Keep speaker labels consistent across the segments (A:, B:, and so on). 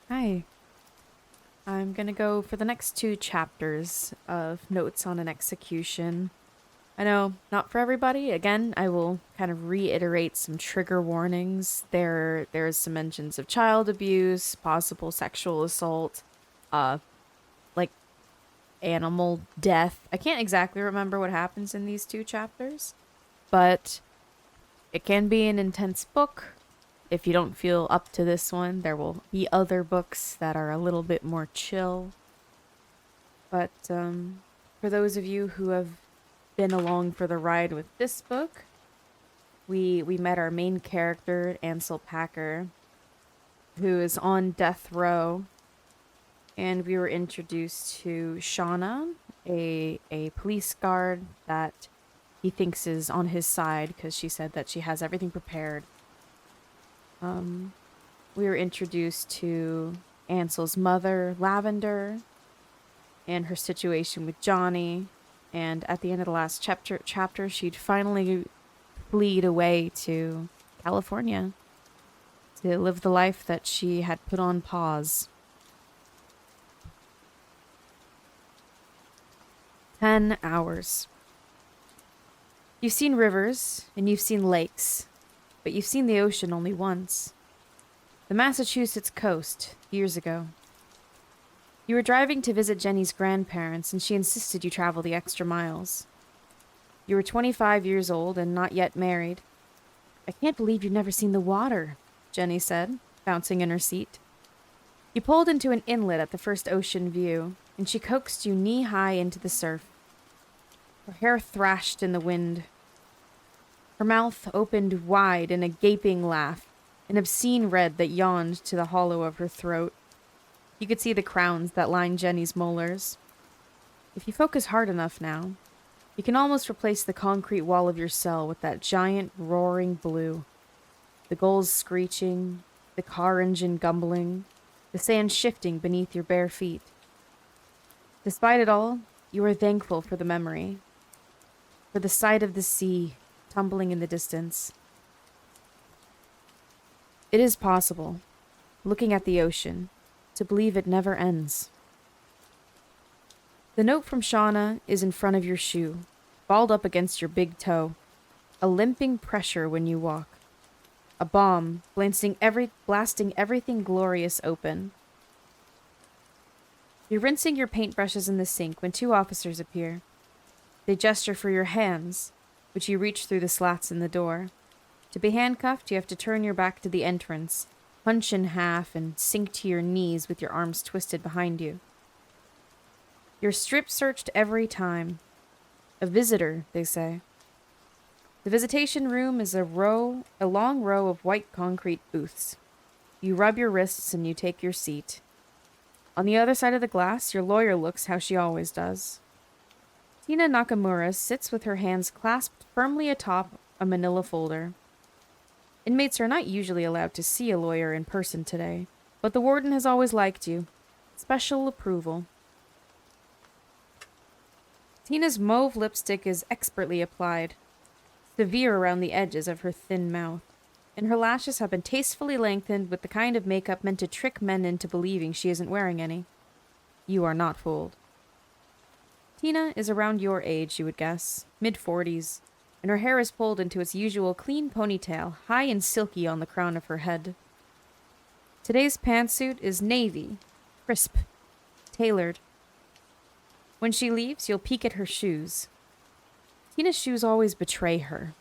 A: Hi. I'm gonna go for the next two chapters of Notes on an Execution. I know, not for everybody. Again, I will kind of reiterate some trigger warnings. There's some mentions of child abuse, possible sexual assault, uh, like animal death. I can't exactly remember what happens in these two chapters, but it can be an intense book. If you don't feel up to this one, there will be other books that are a little bit more chill. But for those of you who have been along for the ride with this book, we met our main character, Ansel Packer, who is on death row, and we were introduced to Shauna, a police guard that he thinks is on his side because she said that she has everything prepared. Um, we were introduced to Ansel's mother, Lavender, and her situation with Johnny. And at the end of the last chapter, she'd finally fleed away to California to live the life that she had put on pause. 10 hours. You've seen rivers and you've seen lakes, but you've seen the ocean only once. The Massachusetts coast, years ago. You were driving to visit Jenny's grandparents, and she insisted you travel the extra miles. You were 25 years old and not yet married. I can't believe you've never seen the water, Jenny said, bouncing in her seat. You pulled into an inlet at the first ocean view, and she coaxed you knee-high into the surf. Her hair thrashed in the wind. Her mouth opened wide in a gaping laugh, an obscene red that yawned to the hollow of her throat. You could see the crowns that lined Jenny's molars. If you focus hard enough now, you can almost replace the concrete wall of your cell with that giant, roaring blue. The gulls screeching, the car engine gumbling, the sand shifting beneath your bare feet. Despite it all, you are thankful for the memory, for the sight of the sea tumbling in the distance. It is possible, looking at the ocean, to believe it never ends. The note from Shauna is in front of your shoe, balled up against your big toe, a limping pressure when you walk. A bomb, blasting everything glorious open. You're rinsing your paintbrushes in the sink when two officers appear. They gesture for your hands, which you reach through the slats in the door. To be handcuffed, you have to turn your back to the entrance, hunch in half, and sink to your knees with your arms twisted behind you. You're strip searched every time. A visitor, they say. The visitation room is a long row of white concrete booths. You rub your wrists and you take your seat. On the other side of the glass, your lawyer looks how she always does. Tina Nakamura sits with her hands clasped firmly atop a manila folder. Inmates are not usually allowed to see a lawyer in person today, but the warden has always liked you. Special approval. Tina's mauve lipstick is expertly applied, severe around the edges of her thin mouth, and her lashes have been tastefully lengthened with the kind of makeup meant to trick men into believing she isn't wearing any. You are not fooled. Tina is around your age, you would guess, mid-40s, and her hair is pulled into its usual clean ponytail, high and silky on the crown of her head. Today's pantsuit is navy, crisp, tailored. When she leaves, you'll peek at her shoes. Tina's shoes always betray her.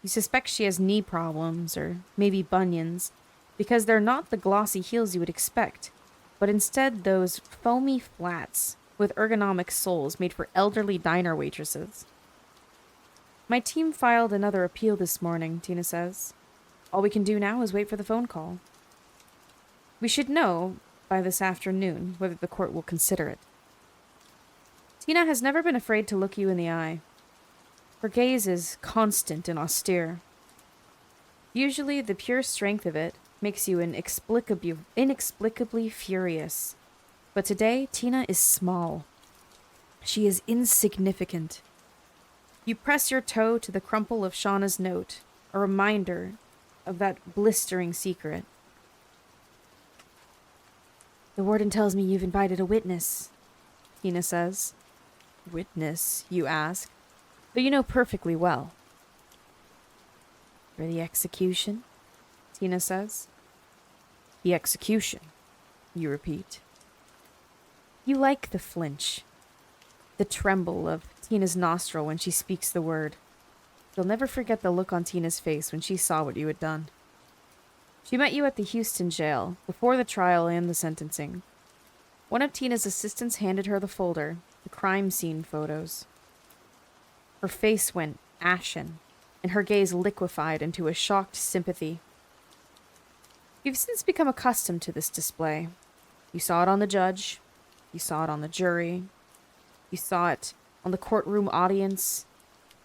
A: You suspect she has knee problems, or maybe bunions, because they're not the glossy heels you would expect, but instead those foamy flats with ergonomic soles made for elderly diner waitresses. My team filed another appeal this morning, Tina says. All we can do now is wait for the phone call. We should know by this afternoon whether the court will consider it. Tina has never been afraid to look you in the eye. Her gaze is constant and austere. Usually, the pure strength of it makes you inexplicably furious. But today, Tina is small. She is insignificant. You press your toe to the crumple of Shauna's note, a reminder of that blistering secret. The warden tells me you've invited a witness, Tina says. Witness, you ask, but you know perfectly well. For the execution, Tina says. The execution, you repeat. You like the flinch, the tremble of Tina's nostril when she speaks the word. You'll never forget the look on Tina's face when she saw what you had done. She met you at the Houston jail, before the trial and the sentencing. One of Tina's assistants handed her the folder, the crime scene photos. Her face went ashen, and her gaze liquefied into a shocked sympathy. You've since become accustomed to this display. You saw it on the judge, you saw it on the jury, you saw it on the courtroom audience,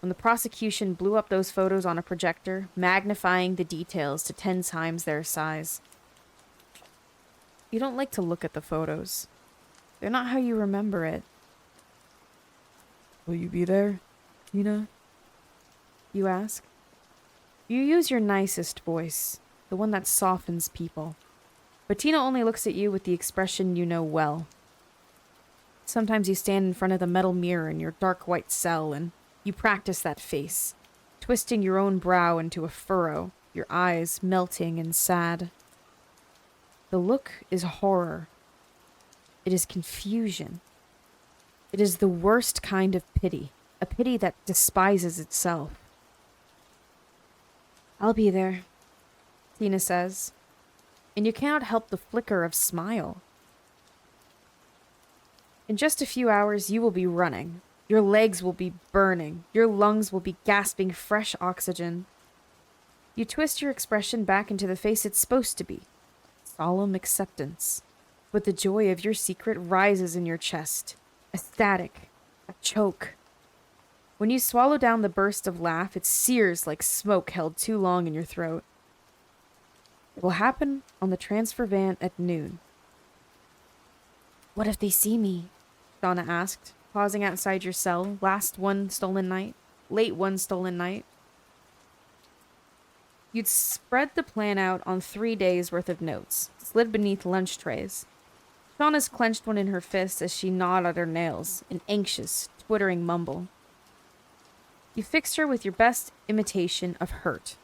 A: when the prosecution blew up those photos on a projector, magnifying the details to 10 times their size. You don't like to look at the photos. They're not how you remember it. Will you be there, Tina? You ask. You use your nicest voice, the one that softens people. But Tina only looks at you with the expression you know well. Sometimes you stand in front of the metal mirror in your dark white cell and you practice that face, twisting your own brow into a furrow, your eyes melting and sad. The look is horror. It is confusion. It is the worst kind of pity, a pity that despises itself. I'll be there, Tina says, and you cannot help the flicker of smile. In just a few hours, you will be running. Your legs will be burning. Your lungs will be gasping fresh oxygen. You twist your expression back into the face it's supposed to be. Solemn acceptance. But the joy of your secret rises in your chest. Ecstatic. A choke. When you swallow down the burst of laugh, it sears like smoke held too long in your throat. It will happen on the transfer van at noon. What if they see me? Shauna asked, pausing outside your cell, late one stolen night. You'd spread the plan out on 3 days' worth of notes, slid beneath lunch trays. Shauna's clenched one in her fist as she gnawed at her nails, an anxious, twittering mumble. You fixed her with your best imitation of hurt.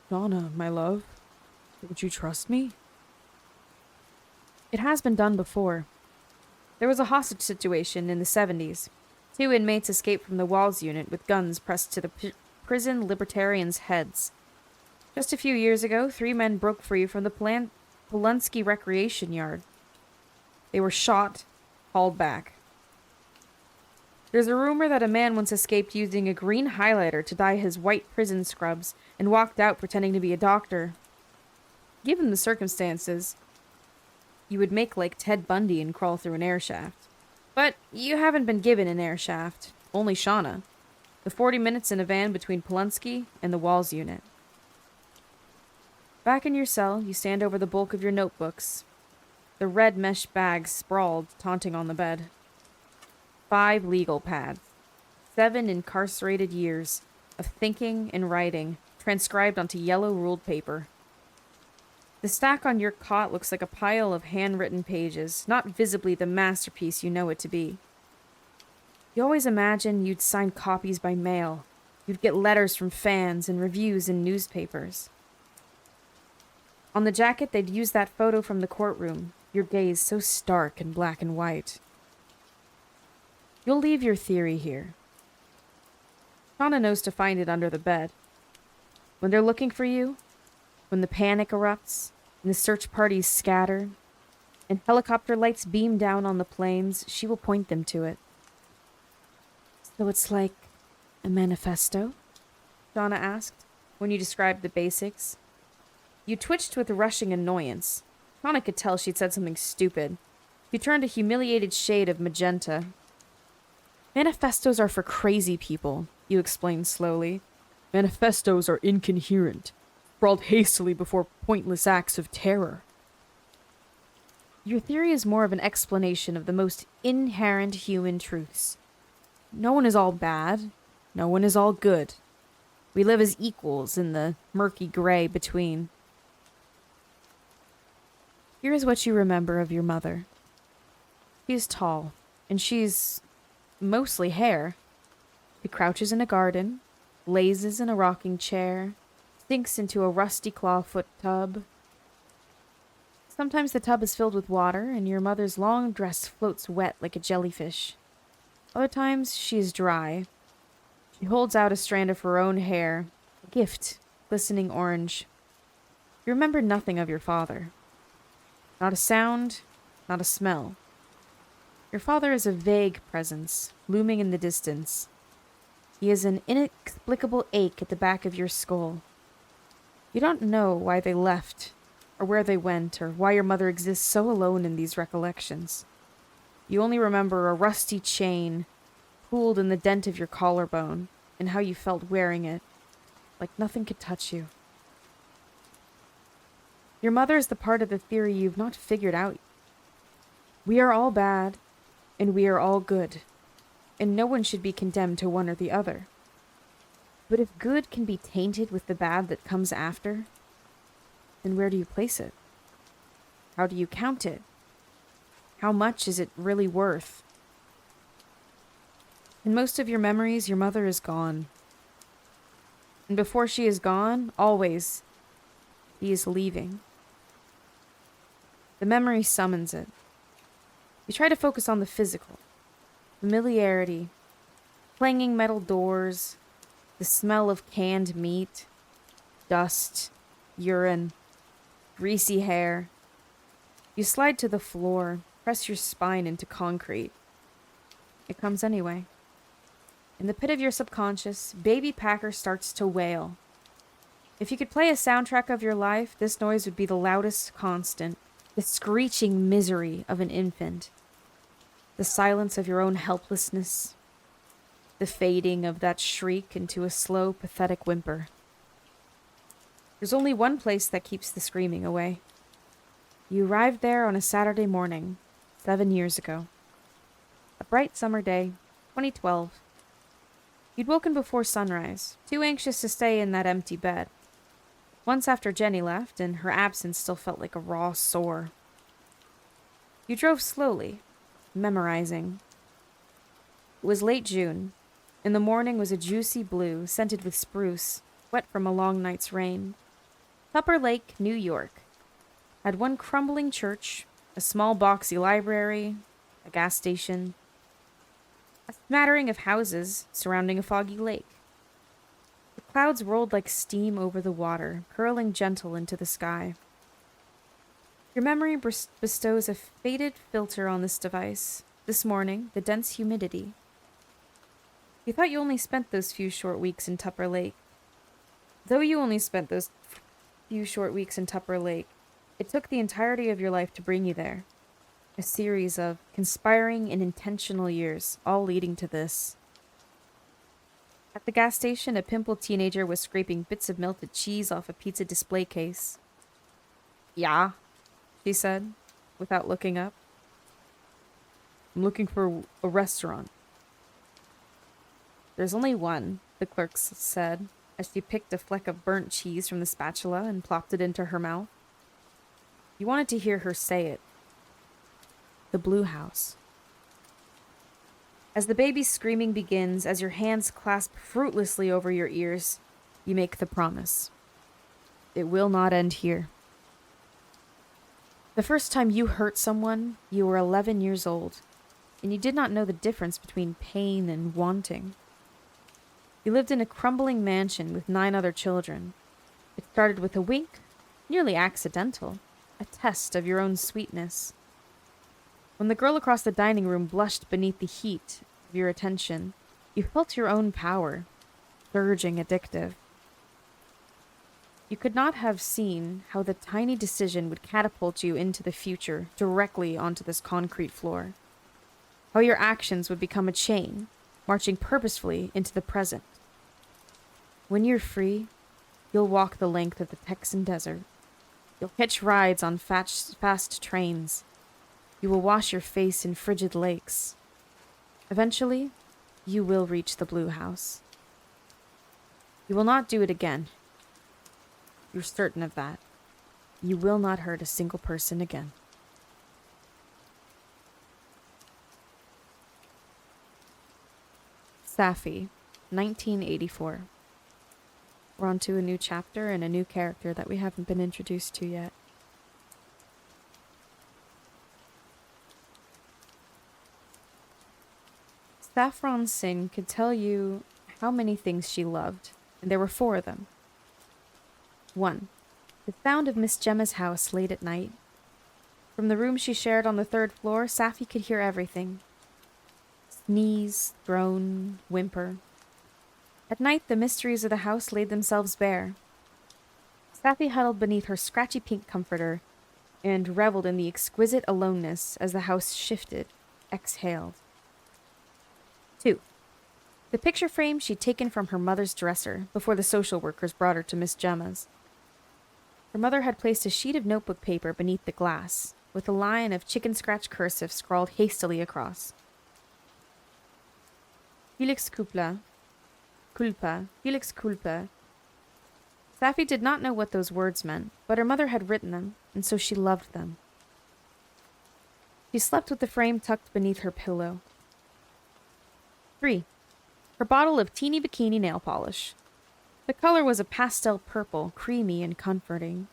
A: Shauna, my love, would you trust me? It has been done before. There was a hostage situation in the 70s. 2 inmates escaped from the Walls unit with guns pressed to the prison libertarians' heads. Just a few years ago, 3 men broke free from the Polunsky Recreation Yard. They were shot, hauled back. There's a rumor that a man once escaped using a green highlighter to dye his white prison scrubs and walked out pretending to be a doctor. Given the circumstances, you would make like Ted Bundy and crawl through an air shaft. But you haven't been given an air shaft, only Shauna. The 40 minutes in a van between Polunsky and the Walls unit. Back in your cell, you stand over the bulk of your notebooks. The red mesh bags sprawled, taunting on the bed. 5 legal pads. 7 incarcerated years of thinking and writing, transcribed onto yellow ruled paper. The stack on your cot looks like a pile of handwritten pages, not visibly the masterpiece you know it to be. You always imagine you'd sign copies by mail. You'd get letters from fans and reviews in newspapers. On the jacket, they'd use that photo from the courtroom, your gaze so stark and black and white. You'll leave your theory here. Shauna knows to find it under the bed. When they're looking for you, when the panic erupts, and the search parties scatter, and helicopter lights beam down on the plains, she will point them to it. So it's like a manifesto? Shauna asked, when you described the basics. You twitched with rushing annoyance. Shauna could tell she'd said something stupid. She turned a humiliated shade of magenta. Manifestos are for crazy people, you explained slowly. Manifestos are incoherent, sprawled hastily before pointless acts of terror. Your theory is more of an explanation of the most inherent human truths. No one is all bad. No one is all good. We live as equals in the murky gray between. Here is what you remember of your mother. She is tall, and she's mostly hair. She crouches in a garden, lazes in a rocking chair, sinks into a rusty clawfoot tub. Sometimes the tub is filled with water, and your mother's long dress floats wet like a jellyfish. Other times, she is dry. She holds out a strand of her own hair, a gift, glistening orange. You remember nothing of your father. Not a sound, not a smell. Your father is a vague presence, looming in the distance. He is an inexplicable ache at the back of your skull. You don't know why they left, or where they went, or why your mother exists so alone in these recollections. You only remember a rusty chain, pooled in the dent of your collarbone, and how you felt wearing it, like nothing could touch you. Your mother is the part of the theory you've not figured out. We are all bad, and we are all good, and no one should be condemned to one or the other. But if good can be tainted with the bad that comes after, then where do you place it? How do you count it? How much is it really worth? In most of your memories, your mother is gone. And before she is gone, always, she is leaving. The memory summons it. You try to focus on the physical, familiarity, clanging metal doors, the smell of canned meat, dust, urine, greasy hair. You slide to the floor, press your spine into concrete. It comes anyway. In the pit of your subconscious, Baby Packer starts to wail. If you could play a soundtrack of your life, this noise would be the loudest constant, the screeching misery of an infant, the silence of your own helplessness, the fading of that shriek into a slow, pathetic whimper. There's only one place that keeps the screaming away. You arrived there on a Saturday morning, 7 years ago. A bright summer day, 2012. You'd woken before sunrise, too anxious to stay in that empty bed. Once after Jenny left, and her absence still felt like a raw sore. You drove slowly, memorizing. It was late June, and the morning was a juicy blue, scented with spruce, wet from a long night's rain. Tupper Lake, New York, had one crumbling church, a small boxy library, a gas station, a smattering of houses surrounding a foggy lake. The clouds rolled like steam over the water, curling gentle into the sky. Your memory bestows a faded filter on this device. This morning, the dense humidity. You thought you only spent those few short weeks in Tupper Lake. Though you only spent those few short weeks in Tupper Lake, it took the entirety of your life to bring you there. A series of conspiring and intentional years, all leading to this. At the gas station, a pimpled teenager was scraping bits of melted cheese off a pizza display case. "Yeah," she said, without looking up. "I'm looking for a restaurant." "There's only one," the clerk said, as she picked a fleck of burnt cheese from the spatula and plopped it into her mouth. You wanted to hear her say it. The Blue House. As the baby's screaming begins, as your hands clasp fruitlessly over your ears, you make the promise. It will not end here. The first time you hurt someone, you were 11 years old, and you did not know the difference between pain and wanting. You lived in a crumbling mansion with 9 other children. It started with a wink, nearly accidental, a test of your own sweetness. When the girl across the dining room blushed beneath the heat of your attention, you felt your own power, surging addictive. You could not have seen how the tiny decision would catapult you into the future, directly onto this concrete floor. How your actions would become a chain, marching purposefully into the present. When you're free, you'll walk the length of the Texan desert. You'll hitch rides on fast trains. You will wash your face in frigid lakes. Eventually, you will reach the Blue House. You will not do it again. You're certain of that. You will not hurt a single person again. Safi, 1984. We're on to a new chapter and a new character that we haven't been introduced to yet. Saffron Singh could tell you how many things she loved, and there were 4 of them. 1. The sound of Miss Gemma's house late at night. From the room she shared on the 3rd floor, Safi could hear everything. Sneeze, groan, whimper. At night, the mysteries of the house laid themselves bare. Safi huddled beneath her scratchy pink comforter and reveled in the exquisite aloneness as the house shifted, exhaled. 2. The picture frame she'd taken from her mother's dresser before the social workers brought her to Miss Gemma's. Her mother had placed a sheet of notebook paper beneath the glass, with a line of chicken scratch cursive scrawled hastily across. Felix culpa, Felix culpa. Safi did not know what those words meant, but her mother had written them, and so she loved them. She slept with the frame tucked beneath her pillow. 3. Her bottle of teeny bikini nail polish. The color was a pastel purple, creamy and comforting.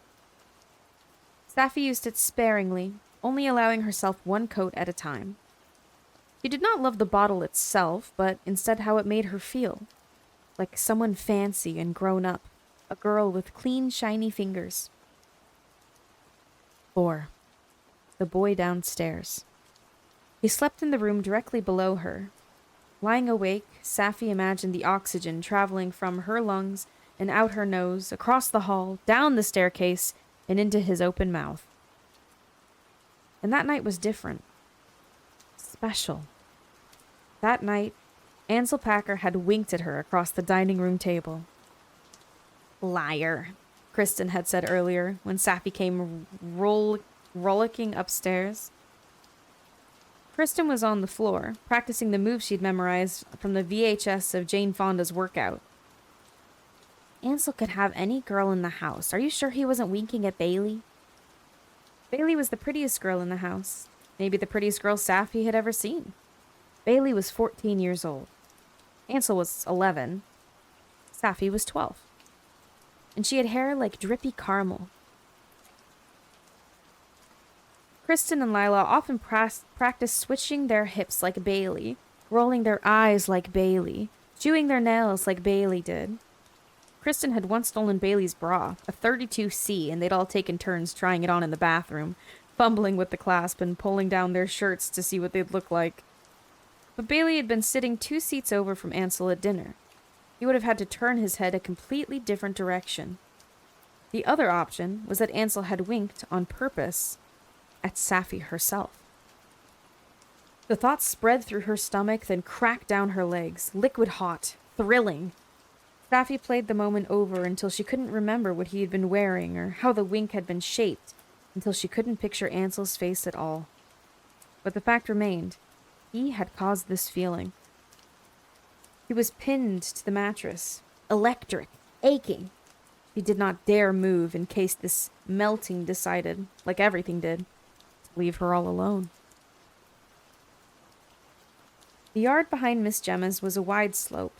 A: Safi used it sparingly, only allowing herself 1 coat at a time. She did not love the bottle itself, but instead how it made her feel. Like someone fancy and grown up, a girl with clean, shiny fingers. 4. The boy downstairs. He slept in the room directly below her. Lying awake, Safi imagined the oxygen traveling from her lungs and out her nose, across the hall, down the staircase, and into his open mouth. And that night was different. Special. That night, Ansel Packer had winked at her across the dining room table. Liar, Kristen had said earlier when Safi came rollicking upstairs. Kristen was on the floor, practicing the moves she'd memorized from the VHS of Jane Fonda's workout. Ansel could have any girl in the house. Are you sure he wasn't winking at Bailey? Bailey was the prettiest girl in the house. Maybe the prettiest girl Safi had ever seen. Bailey was 14 years old. Ansel was 11. Safi was 12. And she had hair like drippy caramel. Kristen and Lila often practiced switching their hips like Bailey, rolling their eyes like Bailey, chewing their nails like Bailey did. Kristen had once stolen Bailey's bra, a 32C, and they'd all taken turns trying it on in the bathroom, fumbling with the clasp and pulling down their shirts to see what they'd look like. But Bailey had been sitting 2 seats over from Ansel at dinner. He would have had to turn his head a completely different direction. The other option was that Ansel had winked on purpose at Safi herself. The thought spread through her stomach, then cracked down her legs, liquid hot, thrilling. Safi played the moment over until she couldn't remember what he had been wearing or how the wink had been shaped, until she couldn't picture Ansel's face at all. But the fact remained, he had caused this feeling. He was pinned to the mattress, electric, aching. He did not dare move in case this melting decided, like everything did, to leave her all alone. The yard behind Miss Gemma's was a wide slope,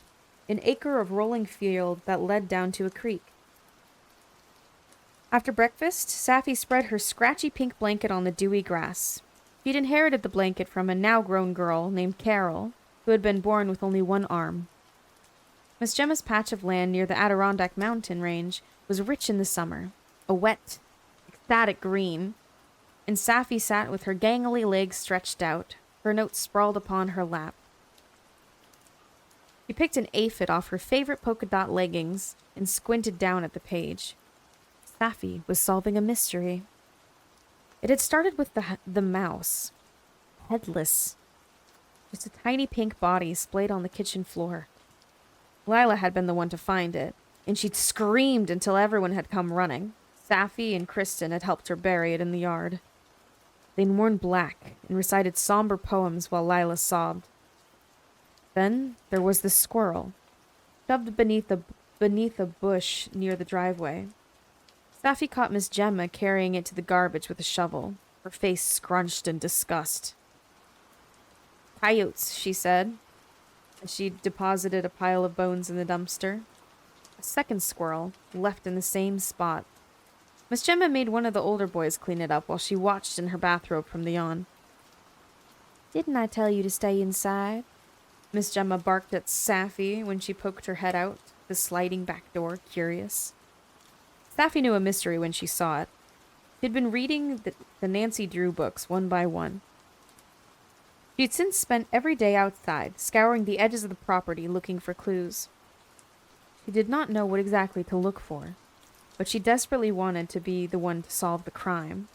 A: an acre of rolling field that led down to a creek. After breakfast, Safi spread her scratchy pink blanket on the dewy grass. She'd inherited the blanket from a now-grown girl named Carol, who had been born with only 1 arm. Miss Gemma's patch of land near the Adirondack mountain range was rich in the summer, a wet, ecstatic green, and Safi sat with her gangly legs stretched out, her notes sprawled upon her lap. She picked an aphid off her favorite polka dot leggings and squinted down at the page. Safi was solving a mystery. It had started with the mouse, headless, just a tiny pink body splayed on the kitchen floor. Lila had been the one to find it, and she'd screamed until everyone had come running. Safi and Kristen had helped her bury it in the yard. They'd worn black and recited somber poems while Lila sobbed. Then there was the squirrel, shoved beneath a bush near the driveway. Safi caught Miss Gemma carrying it to the garbage with a shovel, her face scrunched in disgust. Coyotes, she said, as she deposited a pile of bones in the dumpster. A second squirrel, left in the same spot. Miss Gemma made one of the older boys clean it up while she watched in her bathrobe from the yawn. Didn't I tell you to stay inside? Miss Gemma barked at Safi when she poked her head out the sliding back door, curious. Safi knew a mystery when she saw it. She'd been reading the Nancy Drew books one by one. She'd since spent every day outside, scouring the edges of the property looking for clues. She did not know what exactly to look for, but she desperately wanted to be the one to solve the crime.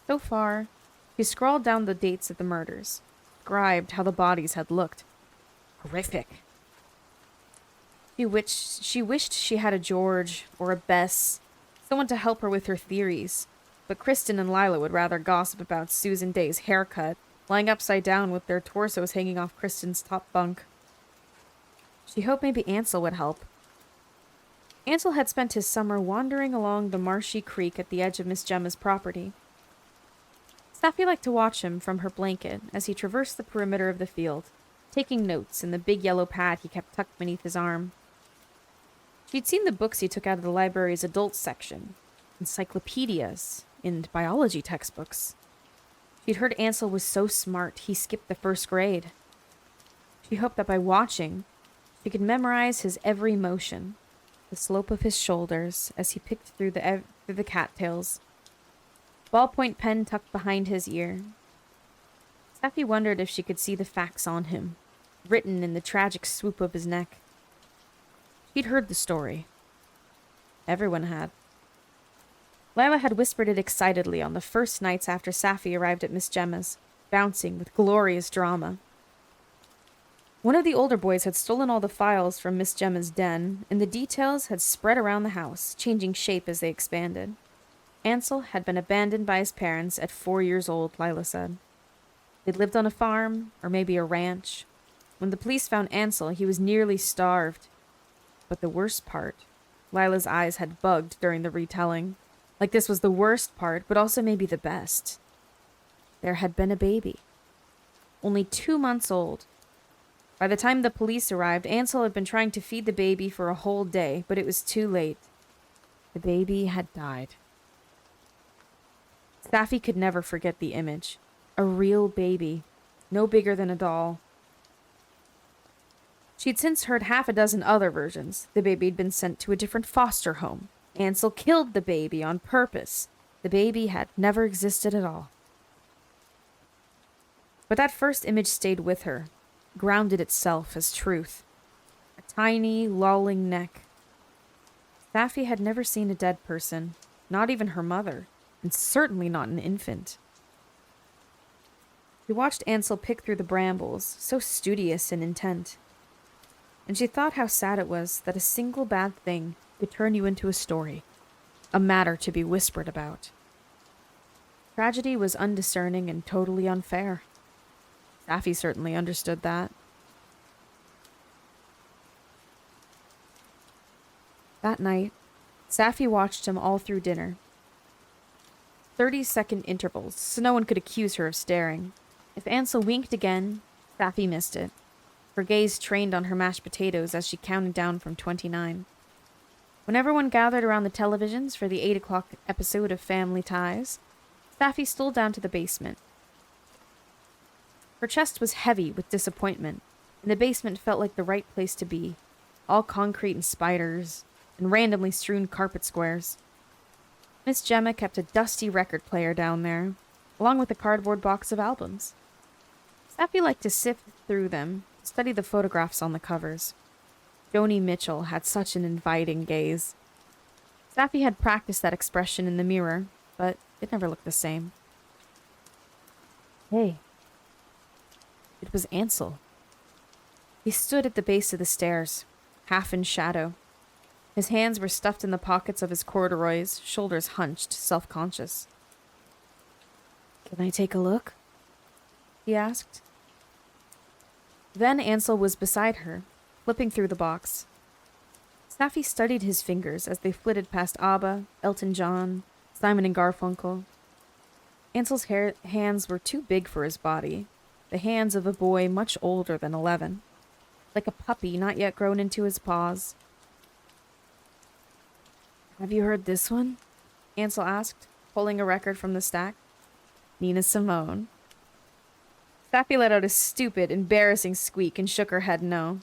A: So far, she scrawled down the dates of the murders, described how the bodies had looked. Horrific. She wished she had a George or a Bess, someone to help her with her theories, but Kristen and Lila would rather gossip about Susan Day's haircut, lying upside down with their torsos hanging off Kristen's top bunk. She hoped maybe Ansel would help. Ansel had spent his summer wandering along the marshy creek at the edge of Miss Gemma's property. Safi liked to watch him from her blanket as he traversed the perimeter of the field, taking notes in the big yellow pad he kept tucked beneath his arm. She'd seen the books he took out of the library's adults section, encyclopedias, and biology textbooks. She'd heard Ansel was so smart he skipped the first grade. She hoped that by watching, she could memorize his every motion, the slope of his shoulders as he picked through the cattails, ballpoint pen tucked behind his ear. Safi wondered if she could see the facts on him, written in the tragic swoop of his neck. He'd heard the story. Everyone had. Lila had whispered it excitedly on the first nights after Safi arrived at Miss Gemma's, bouncing with glorious drama. One of the older boys had stolen all the files from Miss Gemma's den, and the details had spread around the house, changing shape as they expanded. Ansel had been abandoned by his parents at 4 years old, Lila said. They'd lived on a farm, or maybe a ranch. When the police found Ansel, he was nearly starved. But the worst part, Lila's eyes had bugged during the retelling. Like this was the worst part, but also maybe the best. There had been a baby. Only 2 months old. By the time the police arrived, Ansel had been trying to feed the baby for a whole day, but it was too late. The baby had died. Safi could never forget the image. A real baby, no bigger than a doll. She'd since heard half a dozen other versions. The baby had been sent to a different foster home. Ansel killed the baby on purpose. The baby had never existed at all. But that first image stayed with her, grounded itself as truth. A tiny, lolling neck. Safi had never seen a dead person, not even her mother, and certainly not an infant. She watched Ansel pick through the brambles, so studious and intent. And she thought how sad it was that a single bad thing could turn you into a story, a matter to be whispered about. Tragedy was undiscerning and totally unfair. Safi certainly understood that. That night, Safi watched him all through dinner. 30-second intervals, so no one could accuse her of staring. If Ansel winked again, Safi missed it. Her gaze trained on her mashed potatoes as she counted down from 29. When everyone gathered around the televisions for the 8 o'clock episode of Family Ties, Safi stole down to the basement. Her chest was heavy with disappointment, and the basement felt like the right place to be, all concrete and spiders, and randomly strewn carpet squares. Miss Gemma kept a dusty record player down there, along with a cardboard box of albums. Safi liked to sift through them, study the photographs on the covers. Joni Mitchell had such an inviting gaze. Safi had practiced that expression in the mirror, but it never looked the same. Hey. It was Ansel. He stood at the base of the stairs, half in shadow. His hands were stuffed in the pockets of his corduroys, shoulders hunched, self-conscious. Can I take a look? He asked. Then Ansel was beside her, flipping through the box. Safi studied his fingers as they flitted past ABBA, Elton John, Simon and Garfunkel. Ansel's hands were too big for his body, the hands of a boy much older than 11, like a puppy not yet grown into his paws. "Have you heard this one?" Ansel asked, pulling a record from the stack. "Nina Simone." Safi let out a stupid, embarrassing squeak and shook her head no.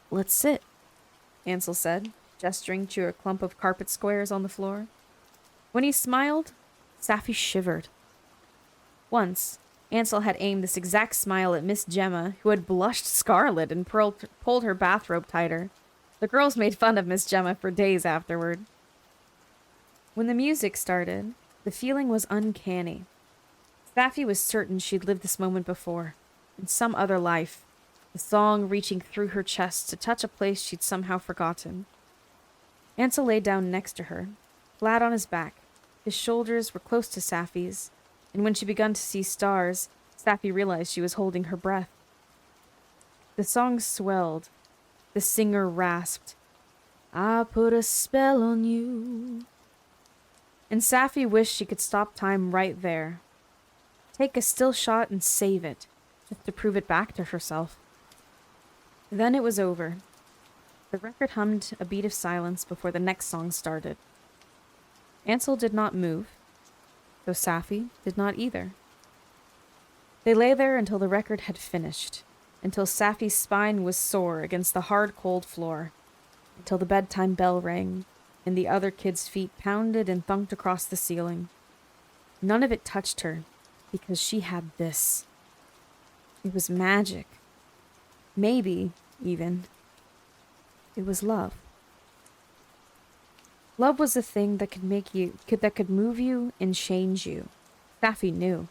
A: "Let's sit," Ansel said, gesturing to a clump of carpet squares on the floor. When he smiled, Safi shivered. Once, Ansel had aimed this exact smile at Miss Gemma, who had blushed scarlet and pulled her bathrobe tighter. The girls made fun of Miss Gemma for days afterward. When the music started, the feeling was uncanny. Safi was certain she'd lived this moment before, in some other life, the song reaching through her chest to touch a place she'd somehow forgotten. Ansel lay down next to her, flat on his back. His shoulders were close to Safi's, and when she began to see stars, Safi realized she was holding her breath. The song swelled. The singer rasped, "I put a spell on you." And Safi wished she could stop time right there. Take a still shot and save it, just to prove it back to herself. Then it was over. The record hummed a beat of silence before the next song started. Ansel did not move, though Safi did not either. They lay there until the record had finished, until Safi's spine was sore against the hard, cold floor, until the bedtime bell rang, and the other kids' feet pounded and thunked across the ceiling. None of it touched her, because she had this. It was magic. Maybe, even, it was love. Love was the thing that could move you and change you. Safi knew.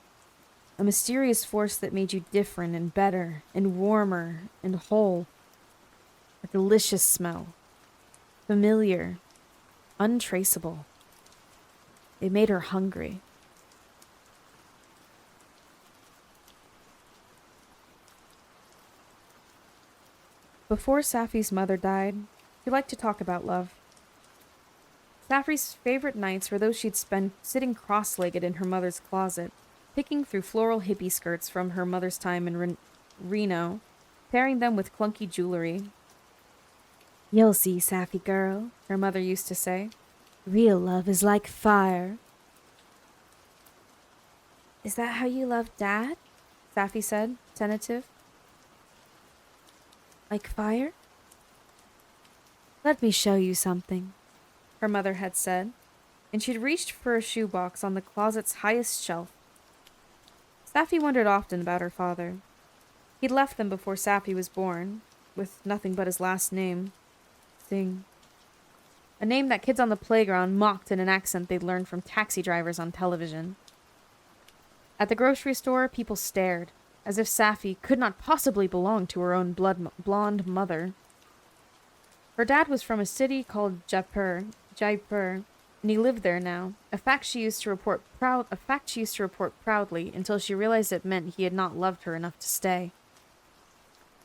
A: A mysterious force that made you different and better and warmer and whole. A delicious smell. Familiar. Untraceable. It made her hungry. Before Safi's mother died, she liked to talk about love. Safi's favorite nights were those she'd spent sitting cross-legged in her mother's closet, picking through floral hippie skirts from her mother's time in Reno, pairing them with clunky jewelry. "You'll see, Safi girl," her mother used to say. "Real love is like fire." "Is that how you love Dad?" Safi said, tentative. "Like fire?" "Let me show you something," her mother had said, and she'd reached for a shoebox on the closet's highest shelf. Safi wondered often about her father. He'd left them before Safi was born, with nothing but his last name, Singh. A name that kids on the playground mocked in an accent they'd learned from taxi drivers on television. At the grocery store, people stared, as if Safi could not possibly belong to her own blonde mother. Her dad was from a city called Jaipur, and he lived there now, a fact she used to report proudly until she realized it meant he had not loved her enough to stay.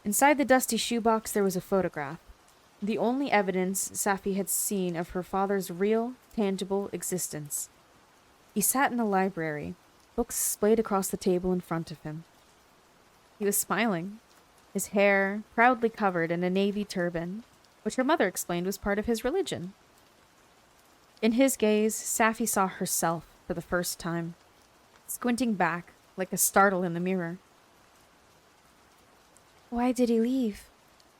A: Inside the dusty shoebox there was a photograph, the only evidence Safi had seen of her father's real, tangible existence. He sat in the library, books splayed across the table in front of him. He was smiling, his hair proudly covered in a navy turban, which her mother explained was part of his religion. In his gaze, Safi saw herself for the first time, squinting back like a startle in the mirror. "Why did he leave?"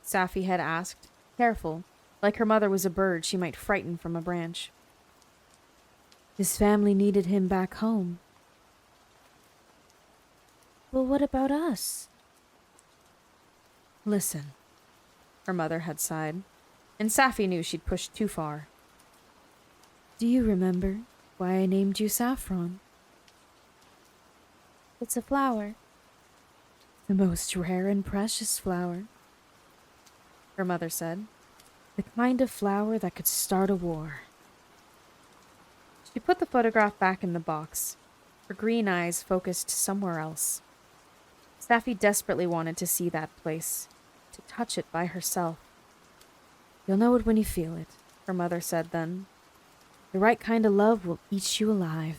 A: Safi had asked, careful, like her mother was a bird she might frighten from a branch. "His family needed him back home." "Well, what about us?" "Listen," her mother had sighed, and Safi knew she'd pushed too far. "Do you remember why I named you Saffron?" "It's a flower." "The most rare and precious flower," her mother said. "The kind of flower that could start a war." She put the photograph back in the box, her green eyes focused somewhere else. Safi desperately wanted to see that place, to touch it by herself. You'll know it when you feel it, her mother said then. The right kind of love will eat you alive.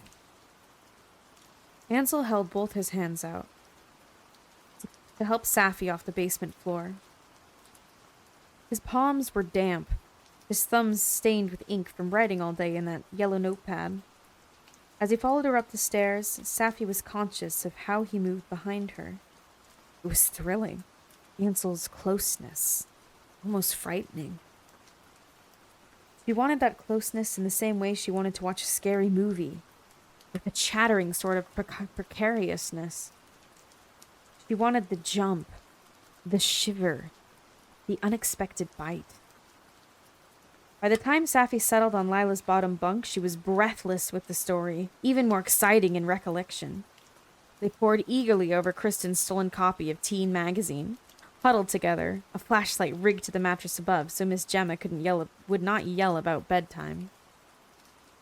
A: Ansel held both his hands out to help Safi off the basement floor. His palms were damp, his thumbs stained with ink from writing all day in that yellow notepad. As he followed her up the stairs, Safi was conscious of how he moved behind her. It was thrilling. Ansel's closeness. Almost frightening. She wanted that closeness in the same way she wanted to watch a scary movie, with a chattering sort of precariousness. She wanted the jump, the shiver, the unexpected bite. By the time Safi settled on Lila's bottom bunk, she was breathless with the story, even more exciting in recollection. They pored eagerly over Kristen's stolen copy of Teen magazine, huddled together, a flashlight rigged to the mattress above so Miss Gemma would not yell about bedtime.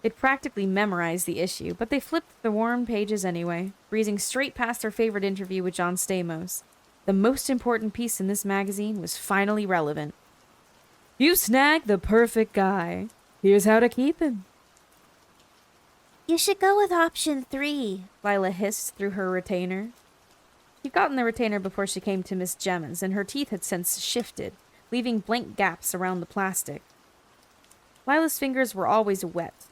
A: They'd practically memorized the issue, but they flipped the warm pages anyway, breezing straight past their favorite interview with John Stamos. The most important piece in this magazine was finally relevant. You snagged the perfect guy. Here's how to keep him.
B: You should go with option 3,
A: Lila hissed through her retainer. She'd gotten the retainer before she came to Miss Gemma's, and her teeth had since shifted, leaving blank gaps around the plastic. Lila's fingers were always wet,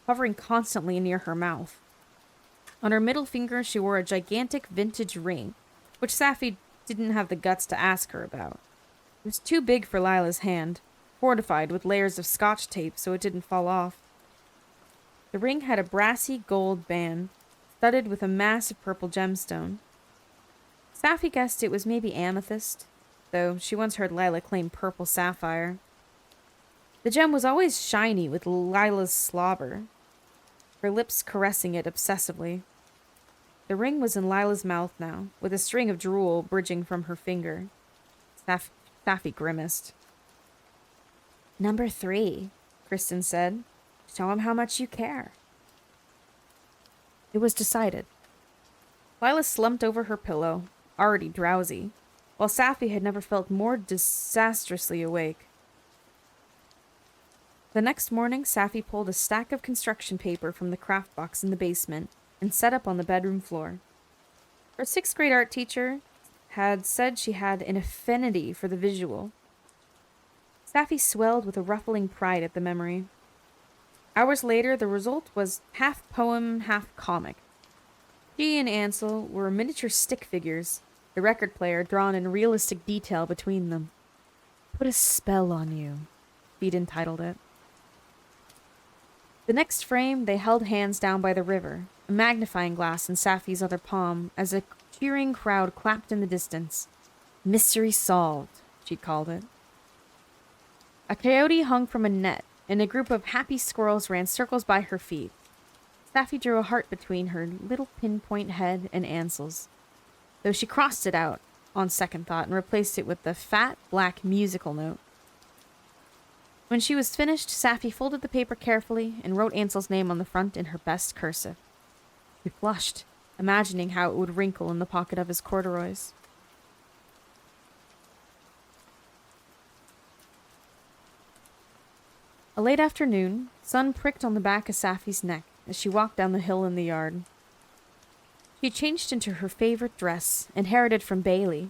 A: hovering constantly near her mouth. On her middle finger she wore a gigantic vintage ring, which Safi didn't have the guts to ask her about. It was too big for Lila's hand, fortified with layers of scotch tape so it didn't fall off. The ring had a brassy gold band, studded with a massive purple gemstone. Safi guessed it was maybe amethyst, though she once heard Lila claim purple sapphire. The gem was always shiny with Lila's slobber, her lips caressing it obsessively. The ring was in Lila's mouth now, with a string of drool bridging from her finger. Safi grimaced.
B: Number 3,
A: Kristen said. Show him how much you care. It was decided. Lila slumped over her pillow, already drowsy, while Safi had never felt more disastrously awake. The next morning, Safi pulled a stack of construction paper from the craft box in the basement and set up on the bedroom floor. Her 6th grade art teacher had said she had an affinity for the visual. Safi swelled with a ruffling pride at the memory. Hours later, the result was half poem, half comic. She and Ansel were miniature stick figures, the record player drawn in realistic detail between them. Put a spell on you, she'd entitled it. The next frame, they held hands down by the river, a magnifying glass in Safi's other palm, as a cheering crowd clapped in the distance. Mystery solved, she'd called it. A coyote hung from a net, and a group of happy squirrels ran circles by her feet. Safi drew a heart between her little pinpoint head and Ansel's, though she crossed it out on second thought and replaced it with the fat, black musical note. When she was finished, Safi folded the paper carefully and wrote Ansel's name on the front in her best cursive. He flushed, imagining how it would wrinkle in the pocket of his corduroys. A late afternoon, sun pricked on the back of Safi's neck as she walked down the hill in the yard. She changed into her favorite dress, inherited from Bailey.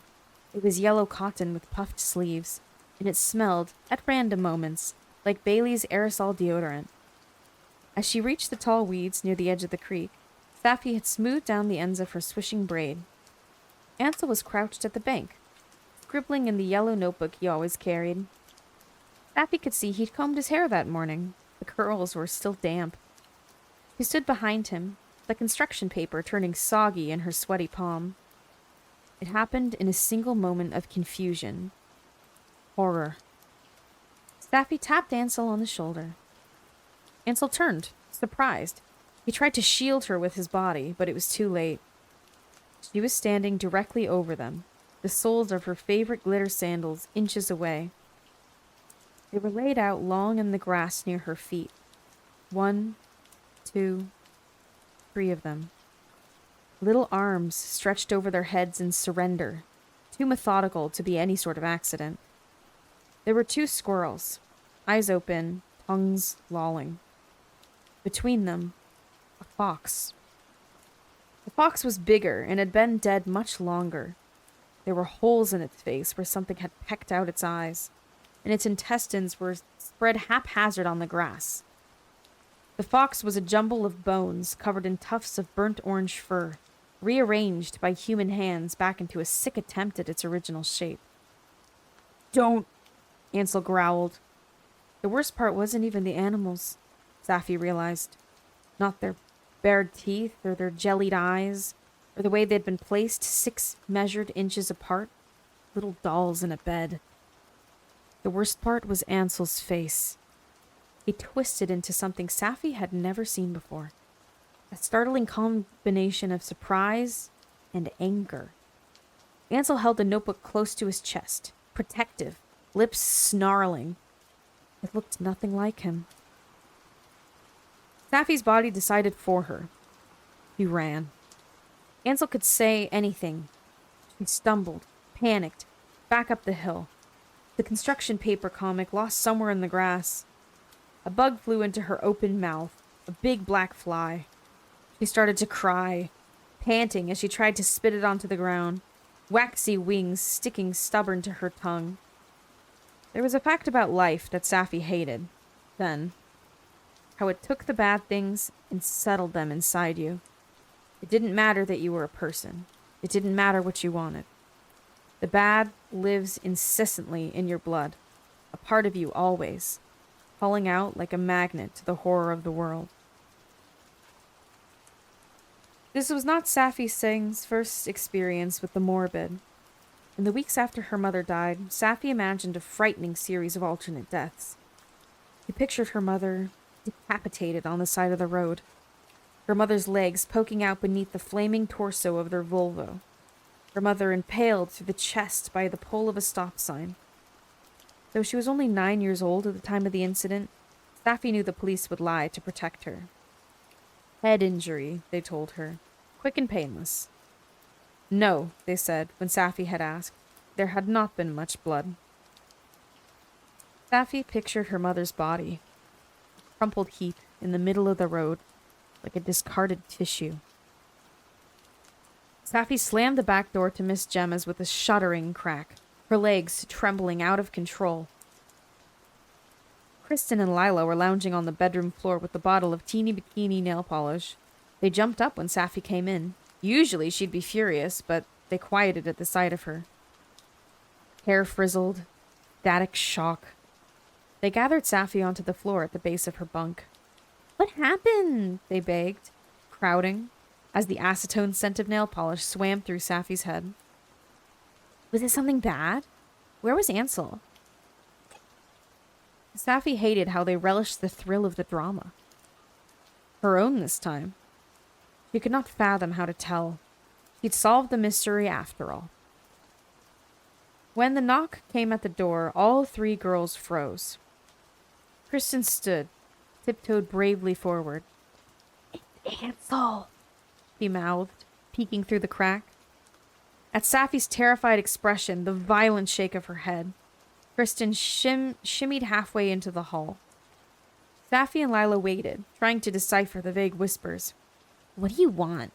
A: It was yellow cotton with puffed sleeves, and it smelled, at random moments, like Bailey's aerosol deodorant. As she reached the tall weeds near the edge of the creek, Safi had smoothed down the ends of her swishing braid. Ansel was crouched at the bank, scribbling in the yellow notebook he always carried. Safi could see he'd combed his hair that morning. The curls were still damp. She stood behind him, the construction paper turning soggy in her sweaty palm. It happened in a single moment of confusion. Horror. Safi tapped Ansel on the shoulder. Ansel turned, surprised. He tried to shield her with his body, but it was too late. She was standing directly over them, the soles of her favorite glitter sandals inches away. They were laid out long in the grass near her feet. 1, 2, 3 of them. Little arms stretched over their heads in surrender, too methodical to be any sort of accident. There were two squirrels, eyes open, tongues lolling. Between them, a fox. The fox was bigger and had been dead much longer. There were holes in its face where something had pecked out its eyes, and its intestines were spread haphazard on the grass. The fox was a jumble of bones covered in tufts of burnt orange fur, rearranged by human hands back into a sick attempt at its original shape. "Don't," Ansel growled. The worst part wasn't even the animals, Safi realized. Not their bared teeth or their jellied eyes, or the way they'd been placed 6 measured inches apart, little dolls in a bed. The worst part was Ansel's face. He twisted into something Safi had never seen before. A startling combination of surprise and anger. Ansel held the notebook close to his chest, protective, lips snarling. It looked nothing like him. Safi's body decided for her. He ran. Ansel could say anything. He stumbled, panicked, back up the hill. The construction paper comic lost somewhere in the grass. A bug flew into her open mouth, a big black fly. She started to cry, panting as she tried to spit it onto the ground, waxy wings sticking stubborn to her tongue. There was a fact about life that Safi hated, then. How it took the bad things and settled them inside you. It didn't matter that you were a person. It didn't matter what you wanted. The bad lives incessantly in your blood, a part of you always, calling out like a magnet to the horror of the world. This was not Safi Singh's first experience with the morbid. In the weeks after her mother died, Safi imagined a frightening series of alternate deaths. She pictured her mother decapitated on the side of the road, her mother's legs poking out beneath the flaming torso of their Volvo, her mother impaled through the chest by the pole of a stop sign. Though she was only 9 years old at the time of the incident, Safi knew the police would lie to protect her. Head injury, they told her. Quick and painless. No, they said, when Safi had asked. There had not been much blood. Safi pictured her mother's body, a crumpled heap in the middle of the road, like a discarded tissue. Safi slammed the back door to Miss Gemma's with a shuddering crack, her legs trembling out of control. Kristen and Lila were lounging on the bedroom floor with a bottle of teeny bikini nail polish. They jumped up when Safi came in. Usually she'd be furious, but they quieted at the sight of her. Hair frizzled, static shock. They gathered Safi onto the floor at the base of her bunk. "What happened?" they begged, crowding, as the acetone scent of nail polish swam through Safi's head. "Was it something bad? Where was Ansel?" Safi hated how they relished the thrill of the drama. Her own this time. She could not fathom how to tell. She'd solved the mystery after all. When the knock came at the door, all 3 girls froze. Kristen stood, tiptoed bravely forward. "It's Ansel," she mouthed, peeking through the crack. At Safi's terrified expression, the violent shake of her head, Kristen shimmied halfway into the hall. Safi and Lila waited, trying to decipher the vague whispers. "What do you want?"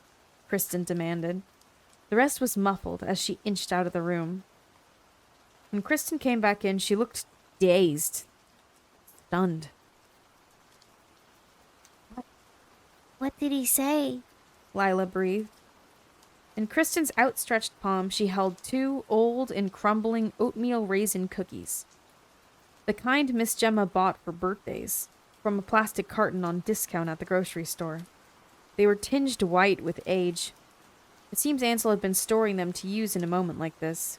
A: Kristen demanded. The rest was muffled as she inched out of the room. When Kristen came back in, she looked dazed, stunned.
B: What did he say?
A: Lila breathed. In Kristen's outstretched palm, she held 2 old and crumbling oatmeal raisin cookies. The kind Miss Gemma bought for birthdays, from a plastic carton on discount at the grocery store. They were tinged white with age. It seems Ansel had been storing them to use in a moment like this.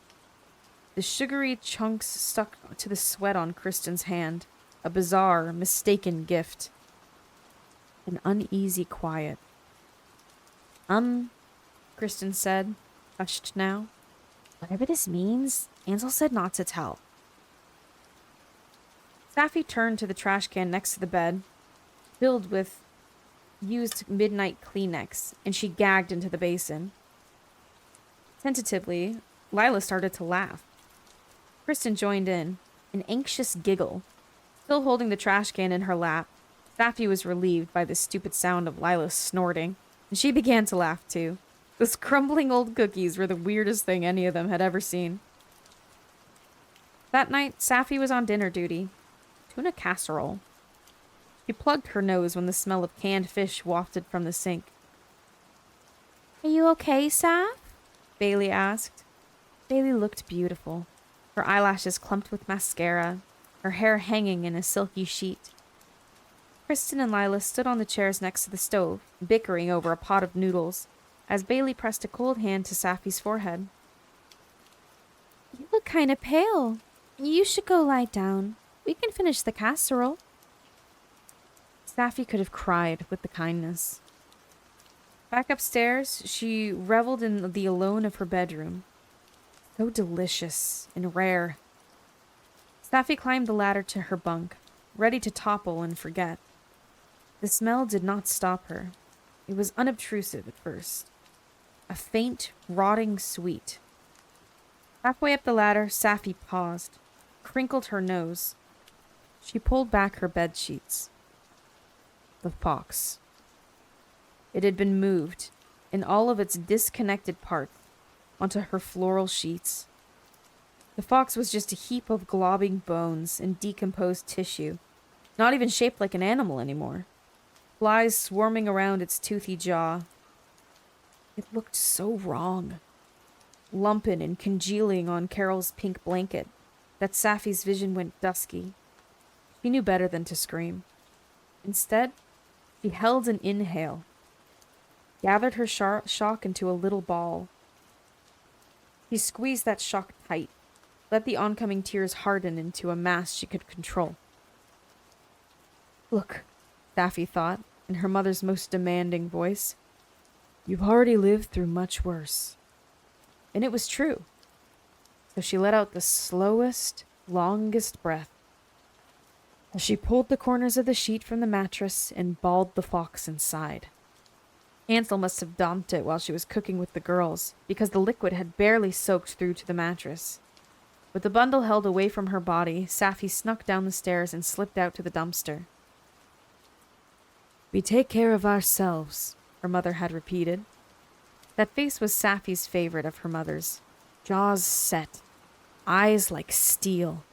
A: The sugary chunks stuck to the sweat on Kristen's hand, a bizarre, mistaken gift. An uneasy quiet. Kristen said, hushed now. "Whatever this means, Ansel said not to tell." Safi turned to the trash can next to the bed, filled with used midnight Kleenex, and she gagged into the basin. Tentatively, Lila started to laugh. Kristen joined in, an anxious giggle. Still holding the trash can in her lap, Safi was relieved by the stupid sound of Lila's snorting, and she began to laugh too. Those crumbling old cookies were the weirdest thing any of them had ever seen. That night, Safi was on dinner duty. Tuna casserole. She plugged her nose when the smell of canned fish wafted from the sink.
B: Are you okay, Saf?
A: Bailey asked. Bailey looked beautiful, her eyelashes clumped with mascara, her hair hanging in a silky sheet. Kristen and Lila stood on the chairs next to the stove, bickering over a pot of noodles, as Bailey pressed a cold hand to Safi's forehead.
B: You look kind of pale. You should go lie down. We can finish the casserole.
A: Safi could have cried with the kindness. Back upstairs, she reveled in the alone of her bedroom. So delicious and rare. Safi climbed the ladder to her bunk, ready to topple and forget. The smell did not stop her. It was unobtrusive at first. A faint, rotting sweet. Halfway up the ladder, Safi paused, crinkled her nose. She pulled back her bed sheets. The fox. It had been moved, in all of its disconnected parts, onto her floral sheets. The fox was just a heap of globbing bones and decomposed tissue, not even shaped like an animal anymore. Flies swarming around its toothy jaw. It looked so wrong. Lumping and congealing on Carol's pink blanket, that Safi's vision went dusky. She knew better than to scream. Instead, she held an inhale, gathered her shock into a little ball. She squeezed that shock tight, let the oncoming tears harden into a mass she could control. Look, Safi thought, in her mother's most demanding voice. You've already lived through much worse. And it was true. So she let out the slowest, longest breath as she pulled the corners of the sheet from the mattress and balled the fox inside. Ansel must have dumped it while she was cooking with the girls, because the liquid had barely soaked through to the mattress. With the bundle held away from her body, Safi snuck down the stairs and slipped out to the dumpster. We take care of ourselves, her mother had repeated. That face was Safi's favorite of her mother's. Jaws set, eyes like steel.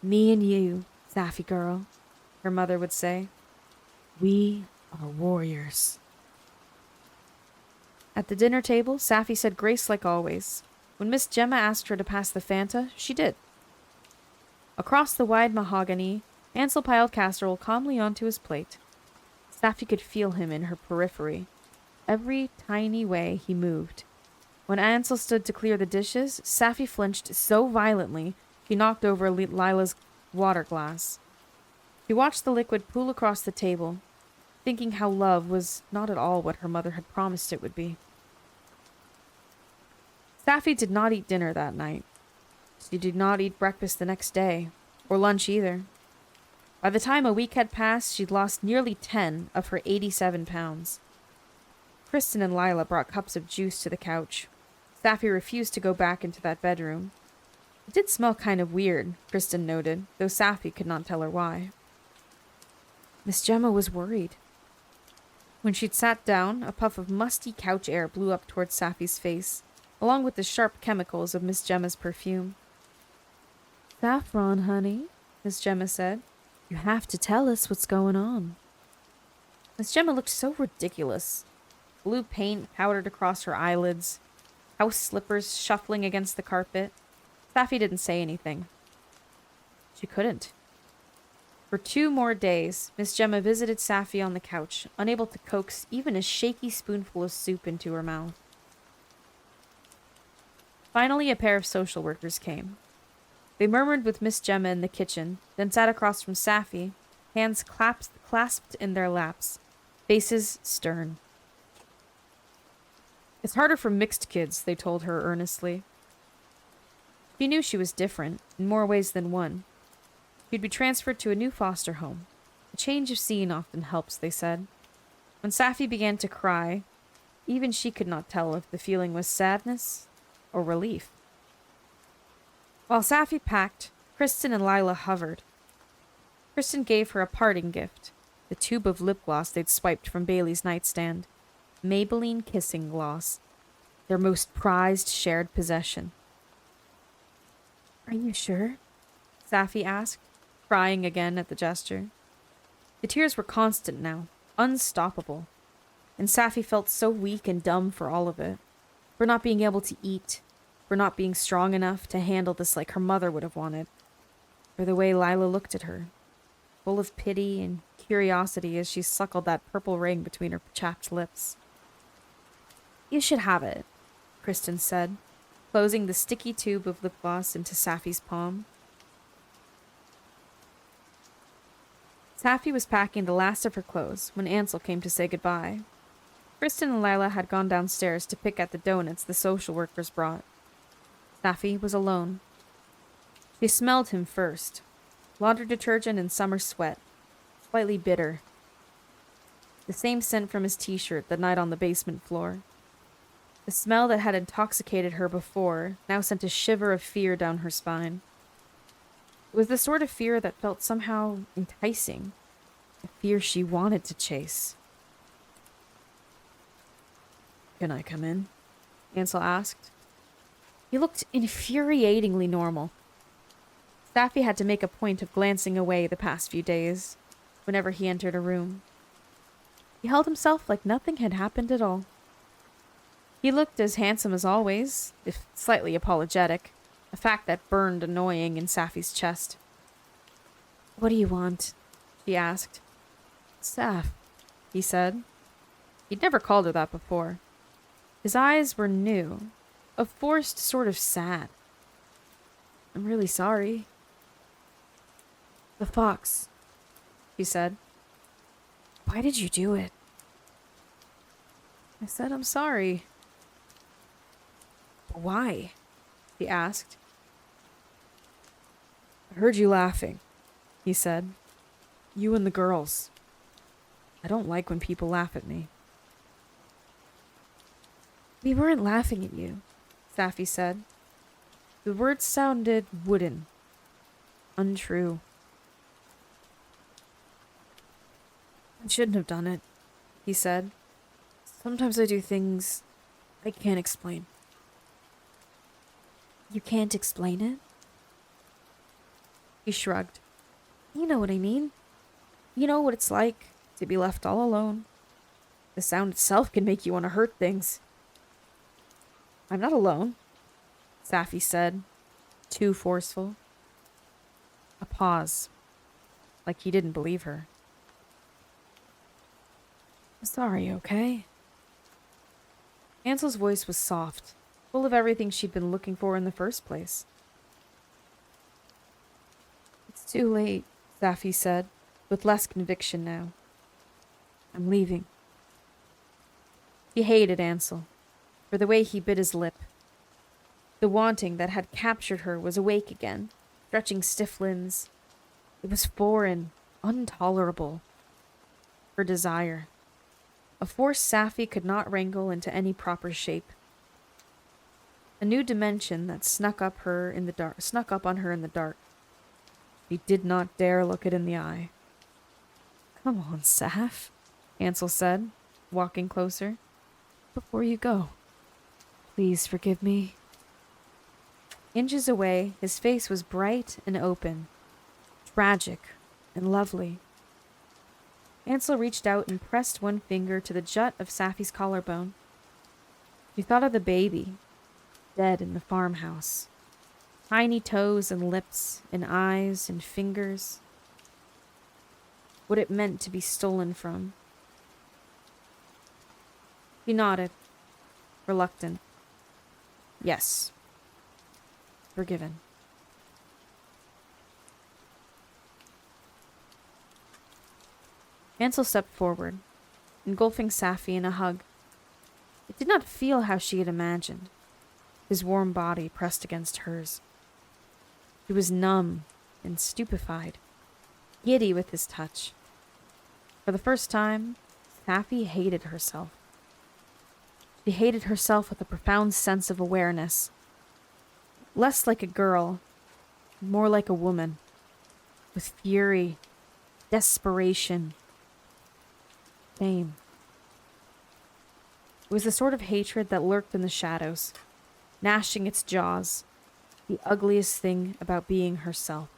A: Me and you, Safi girl, her mother would say. We are warriors. At the dinner table, Safi said grace like always. When Miss Gemma asked her to pass the Fanta, she did. Across the wide mahogany, Ansel piled casserole calmly onto his plate. Safi could feel him in her periphery, every tiny way he moved. When Ansel stood to clear the dishes, Safi flinched so violently he knocked over Lila's water glass. She watched the liquid pool across the table, thinking how love was not at all what her mother had promised it would be. Safi did not eat dinner that night. She did not eat breakfast the next day, or lunch either. By the time a week had passed, she'd lost nearly 10 of her 87 pounds. Kristen and Lila brought cups of juice to the couch. Safi refused to go back into that bedroom. It did smell kind of weird, Kristen noted, though Safi could not tell her why. Miss Gemma was worried. When she'd sat down, a puff of musty couch air blew up towards Safi's face, along with the sharp chemicals of Miss Gemma's perfume. Saffron, honey, Miss Gemma said. You have to tell us what's going on. Miss Gemma looked so ridiculous. Blue paint powdered across her eyelids, house slippers shuffling against the carpet. Safi didn't say anything. She couldn't. For 2 more days, Miss Gemma visited Safi on the couch, unable to coax even a shaky spoonful of soup into her mouth. Finally, a pair of social workers came. They murmured with Miss Gemma in the kitchen, then sat across from Safi, hands clasped in their laps, faces stern. It's harder for mixed kids, they told her earnestly. She knew she was different, in more ways than one. She'd be transferred to a new foster home. A change of scene often helps, they said. When Safi began to cry, even she could not tell if the feeling was sadness or relief. While Safi packed, Kristen and Lila hovered. Kristen gave her a parting gift, the tube of lip gloss they'd swiped from Bailey's nightstand. Maybelline Kissing Gloss, their most prized shared possession.
B: Are you sure?
A: Safi asked, crying again at the gesture. The tears were constant now, unstoppable, and Safi felt so weak and dumb for all of it. For not being able to eat, for not being strong enough to handle this like her mother would have wanted, for the way Lila looked at her, full of pity and curiosity as she suckled that purple ring between her chapped lips. You should have it, Kristen said, closing the sticky tube of lip gloss into Safi's palm. Safi was packing the last of her clothes when Ansel came to say goodbye. Kristen and Lila had gone downstairs to pick at the donuts the social workers brought. Safi was alone. She smelled him first. Laundry detergent and summer sweat. Slightly bitter. The same scent from his t-shirt the night on the basement floor. The smell that had intoxicated her before now sent a shiver of fear down her spine. It was the sort of fear that felt somehow enticing. A fear she wanted to chase. Can I come in? Ansel asked. He looked infuriatingly normal. Safi had to make a point of glancing away the past few days, whenever he entered a room. He held himself like nothing had happened at all. He looked as handsome as always, if slightly apologetic, a fact that burned annoying in Safi's chest. What do you want? She asked. Saf, he said. He'd never called her that before. His eyes were new, a forced sort of sad. I'm really sorry. The fox, she said. Why did you do it? I said I'm sorry. Why? He asked. I heard you laughing, he said. You and the girls. I don't like when people laugh at me. We weren't laughing at you, Safi said. The words sounded wooden, untrue. I shouldn't have done it, he said. Sometimes I do things I can't explain. You can't explain it? He shrugged. You know what I mean. You know what it's like to be left all alone. The sound itself can make you want to hurt things. I'm not alone, Safi said, too forceful. A pause, like he didn't believe her. I'm sorry, okay? Ansel's voice was soft, full of everything she'd been looking for in the first place. It's too late, Safi said, with less conviction now. I'm leaving. She hated Ansel, for the way he bit his lip. The wanting that had captured her was awake again, stretching stiff limbs. It was foreign, intolerable. Her desire. A force Safi could not wrangle into any proper shape. A new dimension that snuck up on her in the dark. He did not dare look it in the eye. Come on, Saf, Ansel said, walking closer. Before you go, please forgive me. Inches away, his face was bright and open, tragic and lovely. Ansel reached out and pressed one finger to the jut of Safi's collarbone. She thought of the baby, dead in the farmhouse. Tiny toes and lips and eyes and fingers. What it meant to be stolen from. He nodded, reluctant. Yes. Forgiven. Ansel stepped forward, engulfing Safi in a hug. It did not feel how she had imagined, his warm body pressed against hers. He was numb and stupefied, giddy with his touch. For the first time, Safi hated herself. She hated herself with a profound sense of awareness. Less like a girl, more like a woman, with fury, desperation, shame. It was the sort of hatred that lurked in the shadows, gnashing its jaws, the ugliest thing about being herself.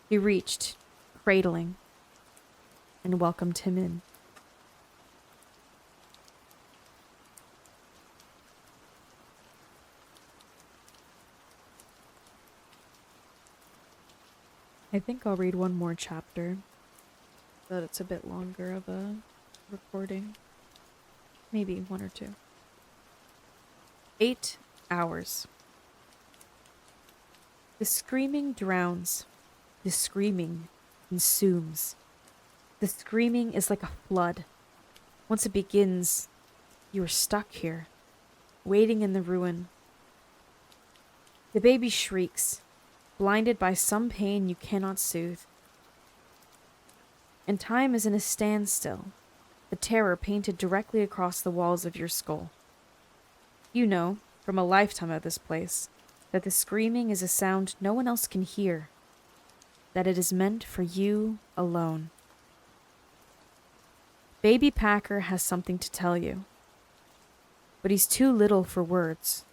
A: He reached, cradling, and welcomed him in. I think I'll read one more chapter, but it's a bit longer of a recording. Maybe one or two. 8 hours. The screaming drowns. The screaming consumes. The screaming is like a flood. Once it begins, you are stuck here, waiting in the ruin. The baby shrieks, blinded by some pain you cannot soothe. And time is in a standstill, the terror painted directly across the walls of your skull. You know, from a lifetime of this place, that the screaming is a sound no one else can hear, that it is meant for you alone. Baby Packer has something to tell you, but he's too little for words.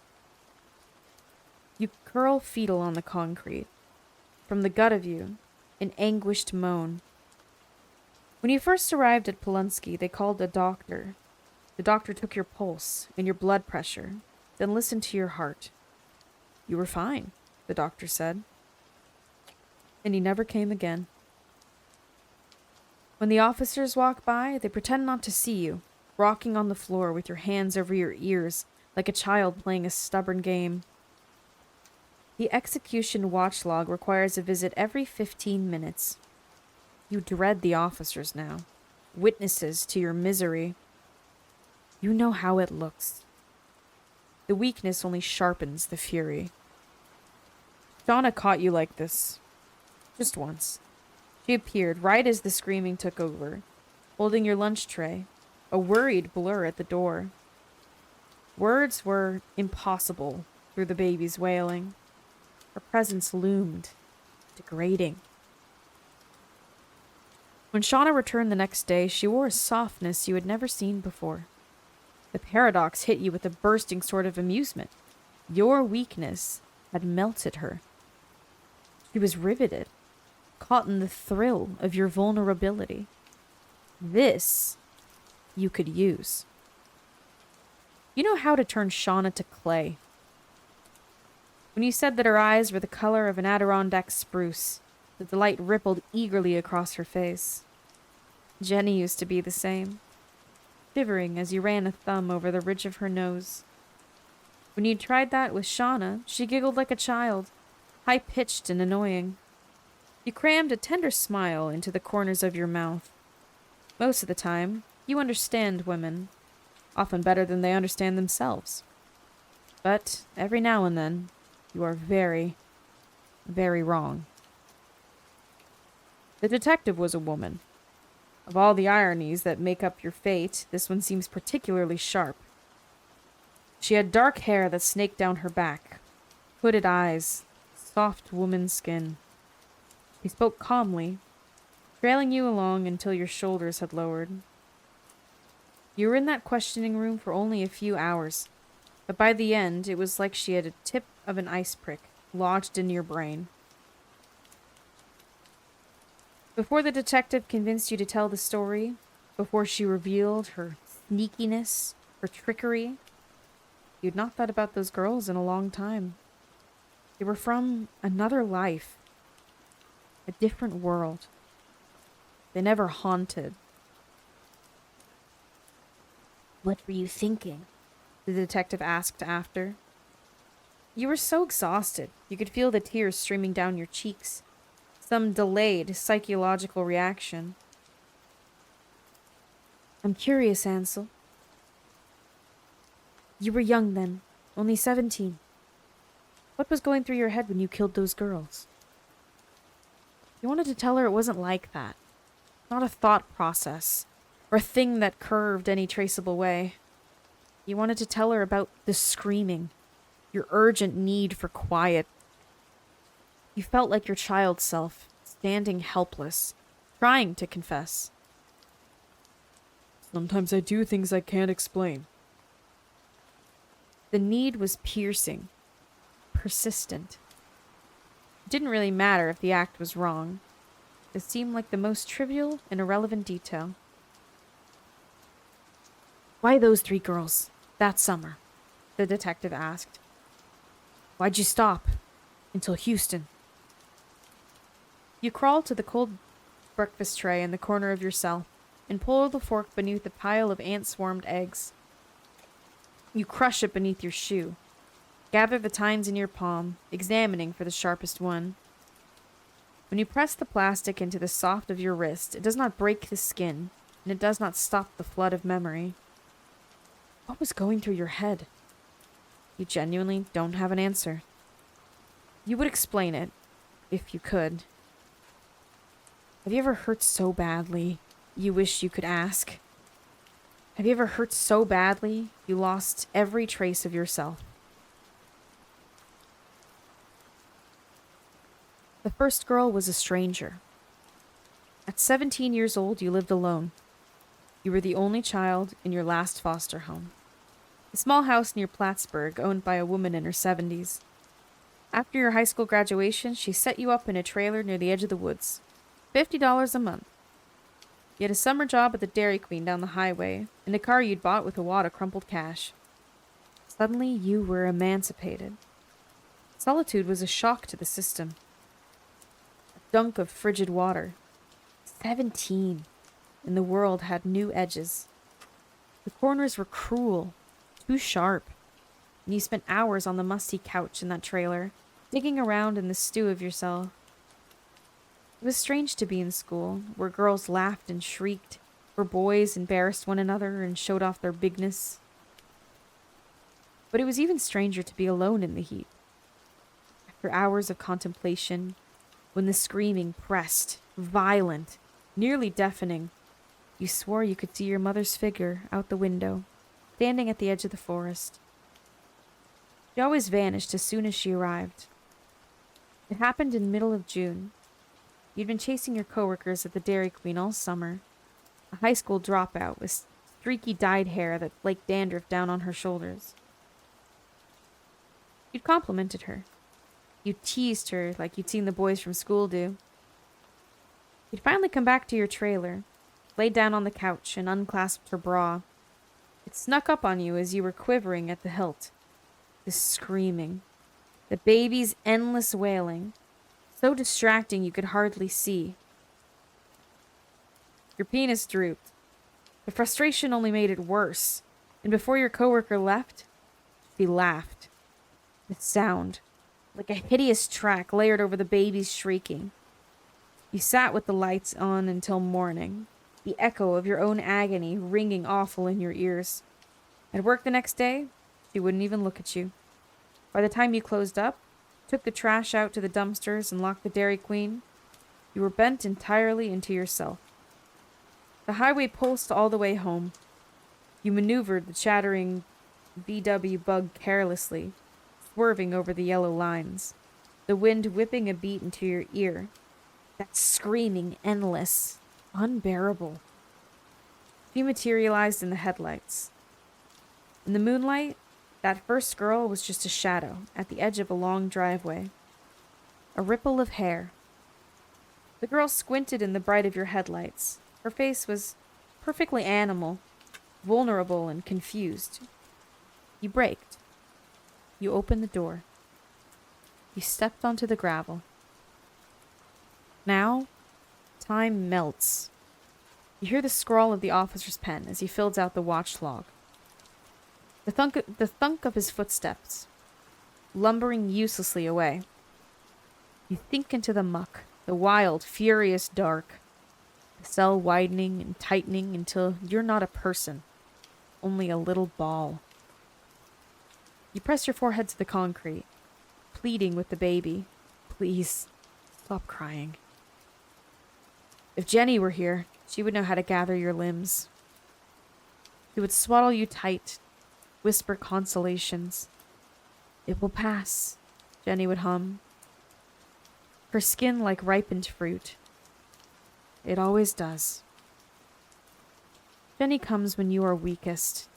A: You curl fetal on the concrete. From the gut of you, an anguished moan. When you first arrived at Polunsky, they called a doctor. The doctor took your pulse and your blood pressure, then listened to your heart. You were fine, the doctor said. And he never came again. When the officers walk by, they pretend not to see you, rocking on the floor with your hands over your ears like a child playing a stubborn game. The execution watch log requires a visit every 15 minutes. You dread the officers now, witnesses to your misery. You know how it looks. The weakness only sharpens the fury. Shauna caught you like this. Just once. She appeared right as the screaming took over, holding your lunch tray, a worried blur at the door. Words were impossible through the baby's wailing. Her presence loomed, degrading. When Shauna returned the next day, she wore a softness you had never seen before. The paradox hit you with a bursting sort of amusement. Your weakness had melted her. She was riveted, caught in the thrill of your vulnerability. This you could use. You know how to turn Shauna to clay. When you said that her eyes were the color of an Adirondack spruce, the delight rippled eagerly across her face. Jenny used to be the same, shivering as you ran a thumb over the ridge of her nose. When you tried that with Shauna, she giggled like a child, high-pitched and annoying. You crammed a tender smile into the corners of your mouth. Most of the time, you understand women, often better than they understand themselves. But every now and then, you are very, very wrong. The detective was a woman. Of all the ironies that make up your fate, this one seems particularly sharp. She had dark hair that snaked down her back, hooded eyes, soft woman's skin. She spoke calmly, trailing you along until your shoulders had lowered. You were in that questioning room for only a few hours, but by the end, it was like she had a tip of an ice prick lodged in your brain. Before the detective convinced you to tell the story, before she revealed her sneakiness, her trickery, you'd not thought about those girls in a long time. They were from another life, a different world. They never haunted.
B: What were you thinking?
A: The detective asked after. You were so exhausted, you could feel the tears streaming down your cheeks. Some delayed psychological reaction. I'm curious, Ansel. You were young then, only 17. What was going through your head when you killed those girls? You wanted to tell her it wasn't like that. Not a thought process, or a thing that curved any traceable way. You wanted to tell her about the screaming, your urgent need for quiet. You felt like your child self, standing helpless, trying to confess. Sometimes I do things I can't explain. The need was piercing, persistent. It didn't really matter if the act was wrong. It seemed like the most trivial and irrelevant detail. Why those 3 girls? That summer? The detective asked. Why'd you stop? Until Houston. You crawl to the cold breakfast tray in the corner of your cell and pull the fork beneath a pile of ant-swarmed eggs. You crush it beneath your shoe, gather the tines in your palm, examining for the sharpest one. When you press the plastic into the soft of your wrist, it does not break the skin, and it does not stop the flood of memory. What was going through your head? You genuinely don't have an answer. You would explain it, if you could. Have you ever hurt so badly you wish you could ask? Have you ever hurt so badly you lost every trace of yourself? The first girl was a stranger. At 17 years old, you lived alone. You were the only child in your last foster home. A small house near Plattsburgh owned by a woman in her 70s. After your high school graduation, she set you up in a trailer near the edge of the woods. $50 a month. You had a summer job at the Dairy Queen down the highway, and a car you'd bought with a wad of crumpled cash. Suddenly, you were emancipated. Solitude was a shock to the system. A dunk of frigid water. 17, and the world had new edges. The corners were cruel, too sharp, and you spent hours on the musty couch in that trailer, digging around in the stew of yourself. It was strange to be in school, where girls laughed and shrieked, where boys embarrassed one another and showed off their bigness. But it was even stranger to be alone in the heat. After hours of contemplation, when the screaming pressed, violent, nearly deafening, you swore you could see your mother's figure out the window, standing at the edge of the forest. She always vanished as soon as she arrived. It happened in the middle of June. You'd been chasing your coworkers at the Dairy Queen all summer. A high school dropout with streaky dyed hair that flaked dandruff down on her shoulders. You'd complimented her. You teased her like you'd seen the boys from school do. You'd finally come back to your trailer, laid down on the couch and unclasped her bra. It snuck up on you as you were quivering at the hilt. The screaming. The baby's endless wailing. So distracting you could hardly see. Your penis drooped. The frustration only made it worse, and before your coworker left, she laughed. The sound, like a hideous track layered over the baby's shrieking. You sat with the lights on until morning, the echo of your own agony ringing awful in your ears. At work the next day, she wouldn't even look at you. By the time you closed up, took the trash out to the dumpsters and locked the Dairy Queen, you were bent entirely into yourself. The highway pulsed all the way home. You maneuvered the chattering VW bug carelessly, swerving over the yellow lines, the wind whipping a beat into your ear. That screaming endless, unbearable. She materialized in the headlights. In the moonlight, that first girl was just a shadow at the edge of a long driveway. A ripple of hair. The girl squinted in the bright of your headlights. Her face was perfectly animal, vulnerable and confused. You braked. You opened the door. You stepped onto the gravel. Now, time melts. You hear the scrawl of the officer's pen as he fills out the watch log. The thunk of his footsteps, lumbering uselessly away. You think into the muck, the wild, furious dark, the cell widening and tightening until you're not a person, only a little ball. You press your forehead to the concrete, pleading with the baby. Please, stop crying. If Jenny were here, she would know how to gather your limbs. She would swaddle you tight, whisper consolations. It will pass, Jenny would hum. her skin like ripened fruit. It always does. Jenny comes when you are weakest,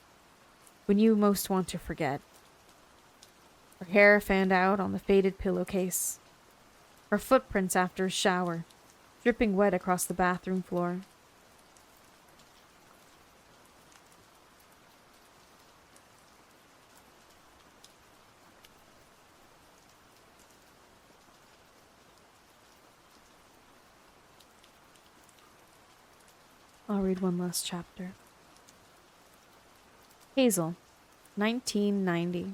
A: when you most want to forget. Her hair fanned out on the faded pillowcase, her footprints after a shower, dripping wet across the bathroom floor. I'll read one last chapter. Hazel, 1990.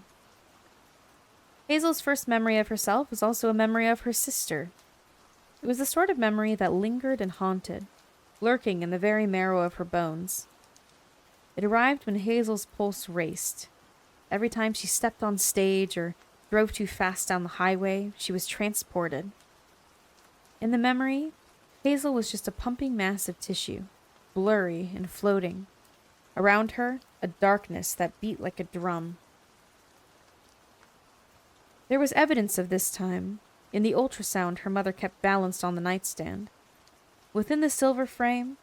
A: Hazel's first memory of herself was also a memory of her sister. It was the sort of memory that lingered and haunted, lurking in the very marrow of her bones. It arrived when Hazel's pulse raced. Every time she stepped on stage or drove too fast down the highway, she was transported. In the memory, Hazel was just a pumping mass of tissue, blurry and floating. Around her, a darkness that beat like a drum. There was evidence of this time in the ultrasound her mother kept balanced on the nightstand. Within the silver frame,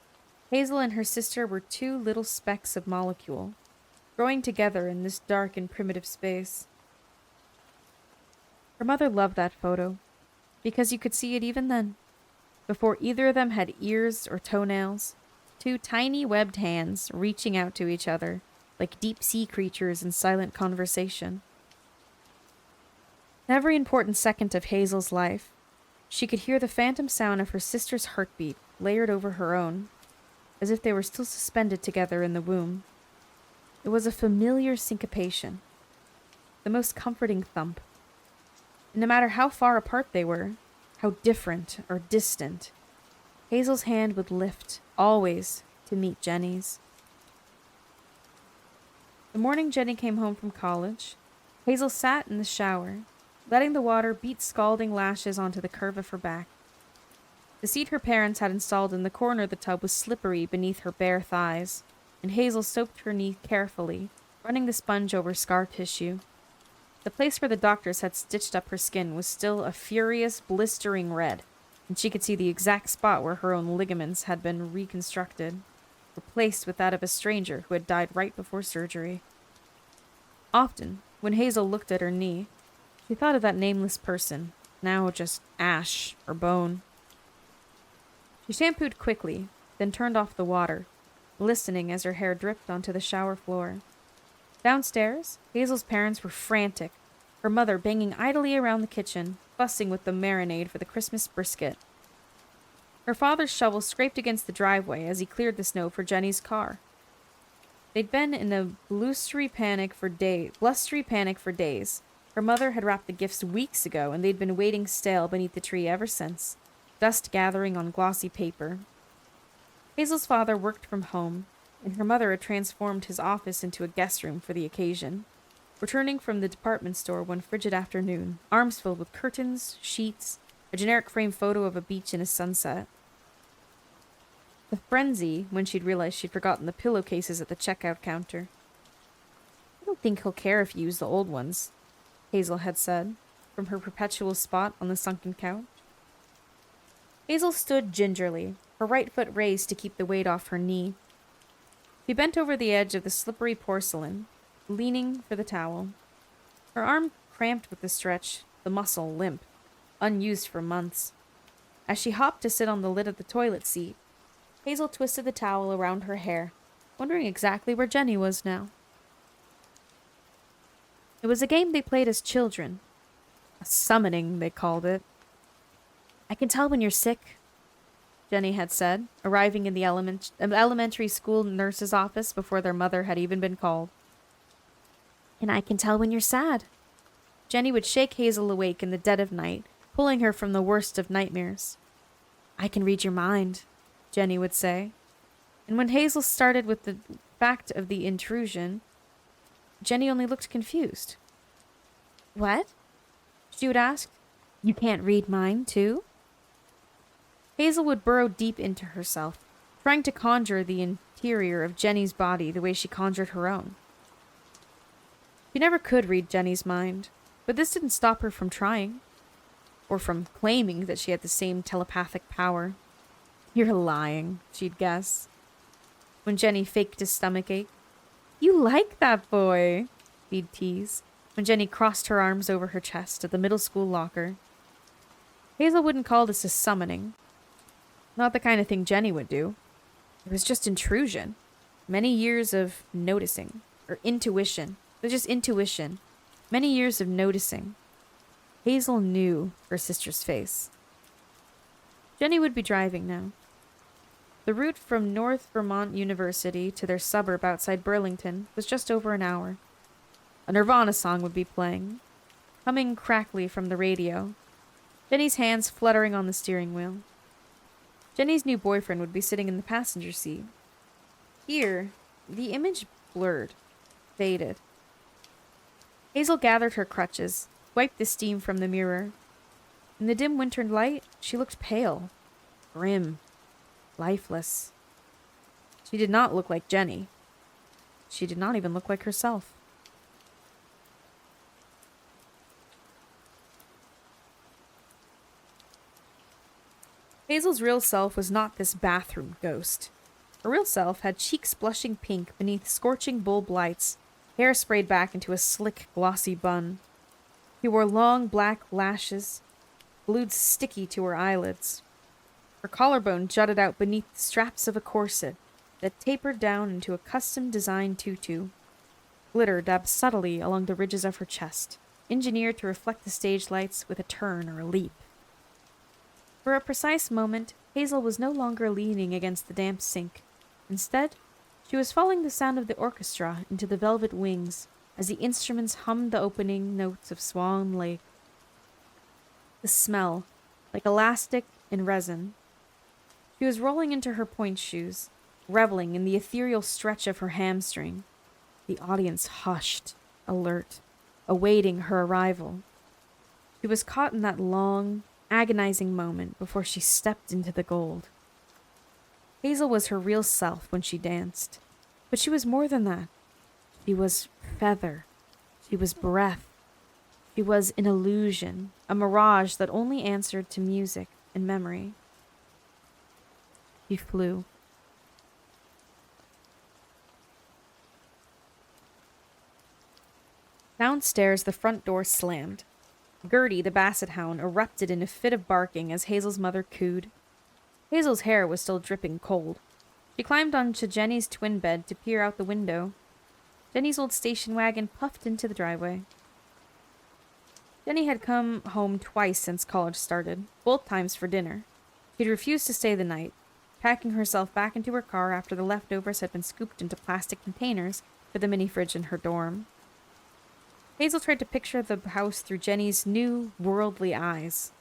A: Hazel and her sister were two little specks of molecule, growing together in this dark and primitive space. Her mother loved that photo, because you could see it even then. Before either of them had ears or toenails, two tiny webbed hands reaching out to each other, like deep-sea creatures in silent conversation. In every important second of Hazel's life, she could hear the phantom sound of her sister's heartbeat layered over her own, as if they were still suspended together in the womb. It was a familiar syncopation, the most comforting thump. And no matter how far apart they were, how different or distant, Hazel's hand would lift, always, to meet Jenny's. The morning Jenny came home from college, Hazel sat in the shower, letting the water beat scalding lashes onto the curve of her back. The seat her parents had installed in the corner of the tub was slippery beneath her bare thighs, and Hazel soaped her knee carefully, running the sponge over scar tissue. The place where the doctors had stitched up her skin was still a furious, blistering red, and she could see the exact spot where her own ligaments had been reconstructed, replaced with that of a stranger who had died right before surgery. Often, when Hazel looked at her knee, she thought of that nameless person, now just ash or bone. She shampooed quickly, then turned off the water, listening as her hair dripped onto the shower floor. Downstairs, Hazel's parents were frantic, her mother banging idly around the kitchen, fussing with the marinade for the Christmas brisket. Her father's shovel scraped against the driveway as he cleared the snow for Jenny's car. They'd been in a blustery panic for days. Her mother had wrapped the gifts weeks ago, and they'd been waiting stale beneath the tree ever since, dust gathering on glossy paper. Hazel's father worked from home, and her mother had transformed his office into a guest room for the occasion. Returning from the department store one frigid afternoon, arms filled with curtains, sheets, a generic framed photo of a beach in a sunset. The frenzy when she'd realized she'd forgotten the pillowcases at the checkout counter. "I don't think he'll care if you use the old ones," Hazel had said, from her perpetual spot on the sunken couch. Hazel stood gingerly, her right foot raised to keep the weight off her knee. She bent over the edge of the slippery porcelain, leaning for the towel. Her arm cramped with the stretch, the muscle limp, unused for months. As she hopped to sit on the lid of the toilet seat, Hazel twisted the towel around her hair, wondering exactly where Jenny was now. It was a game they played as children. A summoning, they called it. "I can tell when you're sick," Jenny had said, arriving in the elementary school nurse's office before their mother had even been called. "And I can tell when you're sad." Jenny would shake Hazel awake in the dead of night, pulling her from the worst of nightmares. "I can read your mind," Jenny would say. And when Hazel started with the fact of the intrusion, Jenny only looked confused. "What?" she would ask. "You can't read mine, too?" Hazel would burrow deep into herself, trying to conjure the interior of Jenny's body the way she conjured her own. She never could read Jenny's mind, but this didn't stop her from trying. or from claiming that she had the same telepathic power. You're lying, she'd guess. When Jenny faked a stomachache. You like that boy, he'd tease, when Jenny crossed her arms over her chest at the middle school locker. Hazel wouldn't call this a summoning. Not the kind of thing Jenny would do. It was just intrusion. Many years of noticing. Or intuition. It was just intuition. Many years of noticing. Hazel knew her sister's face. Jenny would be driving now. The route from North Vermont University to their suburb outside Burlington was just over an hour. A Nirvana song would be playing, humming crackly from the radio, Jenny's hands fluttering on the steering wheel. Jenny's new boyfriend would be sitting in the passenger seat. Here, the image blurred, faded. Hazel gathered her crutches, wiped the steam from the mirror. In the dim winter light, she looked pale, grim, lifeless. She did not look like Jenny. She did not even look like herself. Hazel's real self was not this bathroom ghost. Her real self had cheeks blushing pink beneath scorching bulb lights, hair sprayed back into a slick, glossy bun. She wore long black lashes, glued sticky to her eyelids. Her collarbone jutted out beneath the straps of a corset that tapered down into a custom-designed tutu. Glitter dabbed subtly along the ridges of her chest, engineered to reflect the stage lights with a turn or a leap. For a precise moment, Hazel was no longer leaning against the damp sink. Instead, she was following the sound of the orchestra into the velvet wings as the instruments hummed the opening notes of Swan Lake. The smell, like elastic and resin. She was rolling into her pointe shoes, reveling in the ethereal stretch of her hamstring. The audience hushed, alert, awaiting her arrival. She was caught in that long, agonizing moment before she stepped into the gold. Hazel was her real self when she danced, but she was more than that. She was feather. She was breath. She was an illusion, a mirage that only answered to music and memory. She flew. Downstairs, the front door slammed. Gertie, the basset hound, erupted in a fit of barking as Hazel's mother cooed. Hazel's hair was still dripping cold. She climbed onto Jenny's twin bed to peer out the window. Jenny's old station wagon puffed into the driveway. Jenny had come home twice since college started, both times for dinner. She'd refused to stay the night, packing herself back into her car after the leftovers had been scooped into plastic containers for the mini-fridge in her dorm. Hazel tried to picture the house through Jenny's new, worldly eyes.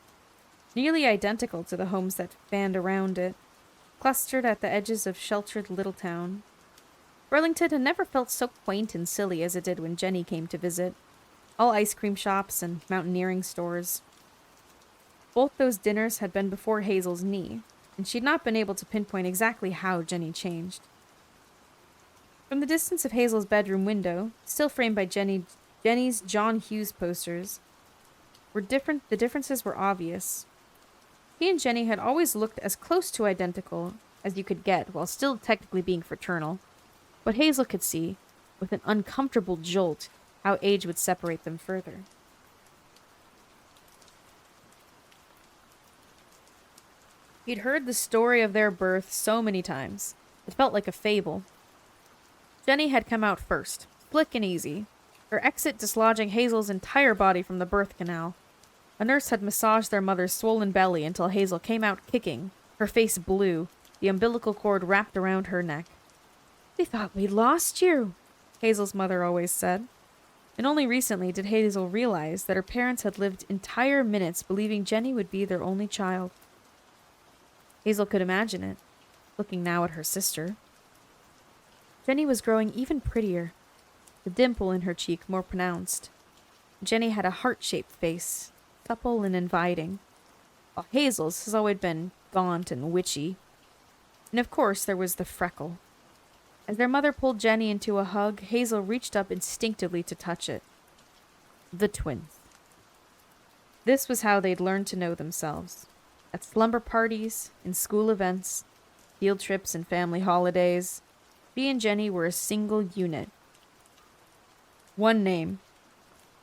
A: Nearly identical to the homes that fanned around it, clustered at the edges of sheltered little town. Burlington had never felt so quaint and silly as it did when Jenny came to visit. All ice cream shops and mountaineering stores. Both those dinners had been before Hazel's knee, and she'd not been able to pinpoint exactly how Jenny changed. From the distance of Hazel's bedroom window, still framed by Jenny's John Hughes posters, the differences were obvious. He and Jenny had always looked as close to identical as you could get while still technically being fraternal, but Hazel could see, with an uncomfortable jolt, how age would separate them further. He'd heard the story of their birth so many times. It felt like a fable. Jenny had come out first, slick and easy, her exit dislodging Hazel's entire body from the birth canal. A nurse had massaged their mother's swollen belly until Hazel came out kicking, her face blue, the umbilical cord wrapped around her neck. "We thought we'd lost you," Hazel's mother always said. And only recently did Hazel realize that her parents had lived entire minutes believing Jenny would be their only child. Hazel could imagine it, looking now at her sister. Jenny was growing even prettier, the dimple in her cheek more pronounced. Jenny had a heart-shaped face, supple and inviting, while Hazel's has always been gaunt and witchy. And of course there was the freckle. As their mother pulled Jenny into a hug, Hazel reached up instinctively to touch it. The twins. This was how they'd learned to know themselves. At slumber parties, in school events, field trips, and family holidays, Bea and Jenny were a single unit. One name,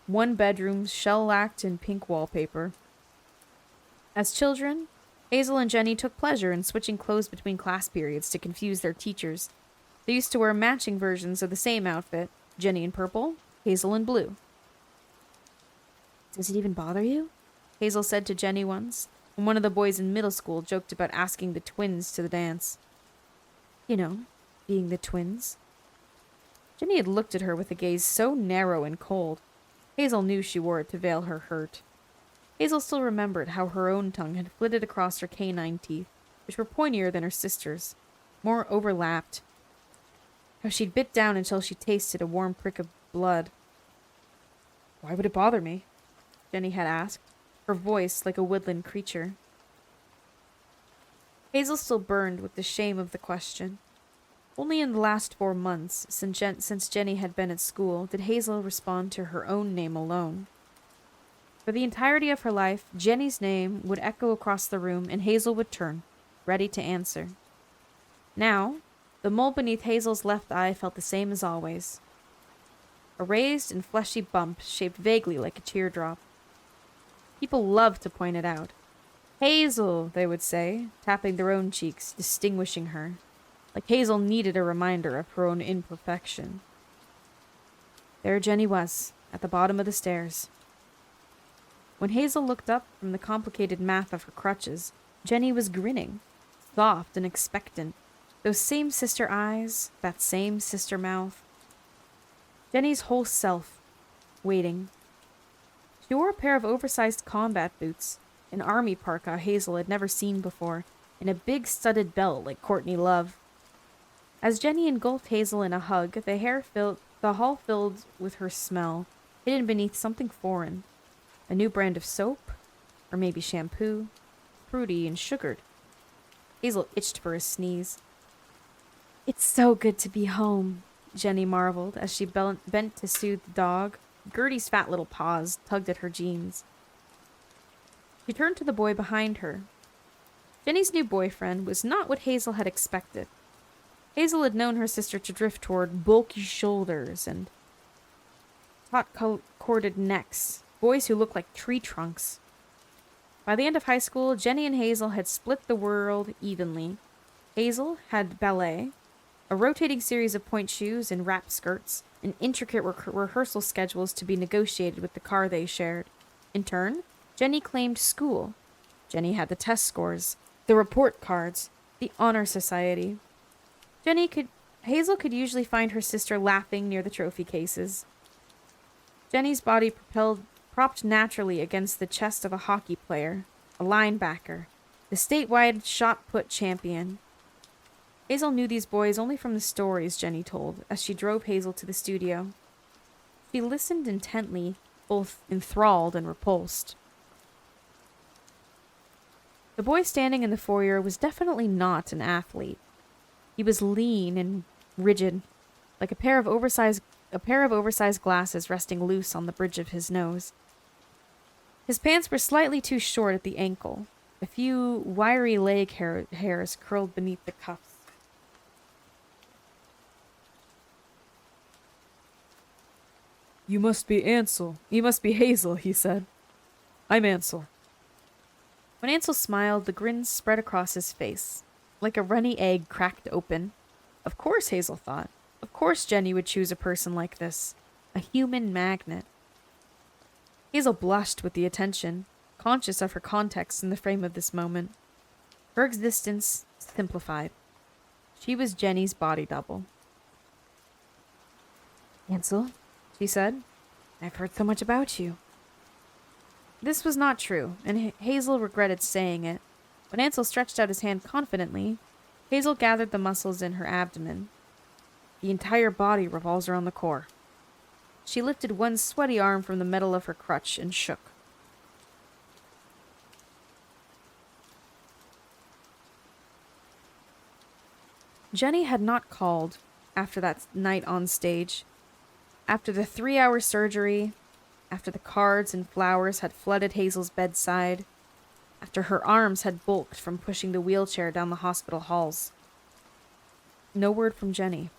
A: one bedroom, shellacked in pink wallpaper. As children, Hazel and Jenny took pleasure in switching clothes between class periods to confuse their teachers. They used to wear matching versions of the same outfit, Jenny in purple, Hazel in blue. "Does it even bother you?" Hazel said to Jenny once, when one of the boys in middle school joked about asking the twins to the dance. You know, being the twins. Jenny had looked at her with a gaze so narrow and cold. Hazel knew she wore it to veil her hurt. Hazel still remembered how her own tongue had flitted across her canine teeth, which were pointier than her sister's, more overlapped. How she'd bit down until she tasted a warm prick of blood. "Why would it bother me?" Jenny had asked, her voice like a woodland creature. Hazel still burned with the shame of the question. Only in the last 4 months, since Jenny had been at school, did Hazel respond to her own name alone. For the entirety of her life, Jenny's name would echo across the room, and Hazel would turn, ready to answer. Now, the mole beneath Hazel's left eye felt the same as always. A raised and fleshy bump shaped vaguely like a teardrop. People loved to point it out. "Hazel," they would say, tapping their own cheeks, distinguishing her. Like Hazel needed a reminder of her own imperfection. There Jenny was, at the bottom of the stairs. When Hazel looked up from the complicated math of her crutches, Jenny was grinning, soft and expectant. Those same sister eyes, that same sister mouth. Jenny's whole self, waiting. She wore a pair of oversized combat boots, an army parka Hazel had never seen before, and a big studded belt like Courtney Love. As Jenny engulfed Hazel in a hug, the hall filled with her smell, hidden beneath something foreign. A new brand of soap, or maybe shampoo, fruity and sugared. Hazel itched for a sneeze. "It's so good to be home," Jenny marveled as she bent to soothe the dog. Gertie's fat little paws tugged at her jeans. She turned to the boy behind her. Jenny's new boyfriend was not what Hazel had expected. Hazel had known her sister to drift toward bulky shoulders and taut-corded necks, boys who looked like tree trunks. By the end of high school, Jenny and Hazel had split the world evenly. Hazel had ballet, a rotating series of point shoes and wrap skirts, and intricate rehearsal schedules to be negotiated with the car they shared. In turn, Jenny claimed school. Jenny had the test scores, the report cards, the honor society. Hazel could usually find her sister laughing near the trophy cases. Jenny's body propped naturally against the chest of a hockey player, a linebacker, the statewide shot put champion. Hazel knew these boys only from the stories Jenny told as she drove Hazel to the studio. She listened intently, both enthralled and repulsed. The boy standing in the foyer was definitely not an athlete. He was lean and rigid, like a pair of oversized glasses resting loose on the bridge of his nose. His pants were slightly too short at the ankle. A few wiry leg hairs curled beneath the cuffs. "You must be Ansel. You must be Hazel," he said. "I'm Ansel." When Ansel smiled, the grin spread across his face, like a runny egg cracked open. Of course, Hazel thought. Of course Jenny would choose a person like this. A human magnet. Hazel blushed with the attention, conscious of her context in the frame of this moment. Her existence simplified. She was Jenny's body double. "Ansel," she said, "I've heard so much about you." This was not true, and Hazel regretted saying it. When Ansel stretched out his hand confidently, Hazel gathered the muscles in her abdomen. The entire body revolves around the core. She lifted one sweaty arm from the metal of her crutch and shook. Jenny had not called after that night on stage. After the 3-hour surgery, after the cards and flowers had flooded Hazel's bedside, after her arms had bulked from pushing the wheelchair down the hospital halls. No word from Jenny.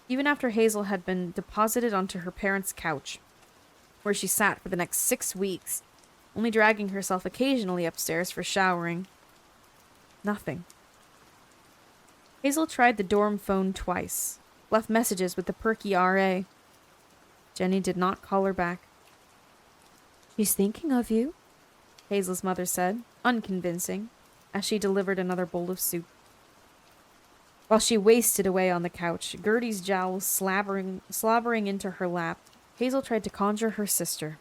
A: Even after Hazel had been deposited onto her parents' couch, where she sat for the next 6 weeks, only dragging herself occasionally upstairs for showering. Nothing. Hazel tried the dorm phone twice, left messages with the perky RA. Jenny did not call her back.
B: She's thinking of you,
A: Hazel's mother said, unconvincing, as she delivered another bowl of soup. While she wasted away on the couch, Gertie's jowls slobbering into her lap, Hazel tried to conjure her sister.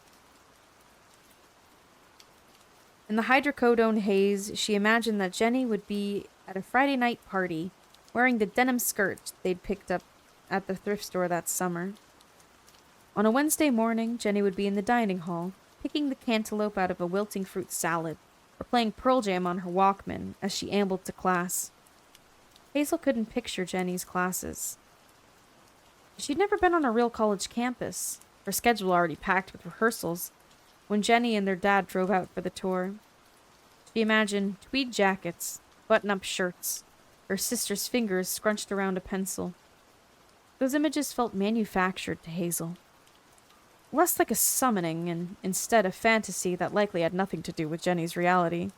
A: In the hydrocodone haze, she imagined that Jenny would be at a Friday night party, wearing the denim skirt they'd picked up at the thrift store that summer. On a Wednesday morning, Jenny would be in the dining hall, picking the cantaloupe out of a wilting fruit salad, or playing Pearl Jam on her Walkman as she ambled to class. Hazel couldn't picture Jenny's classes. She'd never been on a real college campus, her schedule already packed with rehearsals, when Jenny and their dad drove out for the tour. She imagined tweed jackets, button-up shirts, her sister's fingers scrunched around a pencil. Those images felt manufactured to Hazel. Less like a summoning, and instead a fantasy that likely had nothing to do with Jenny's reality.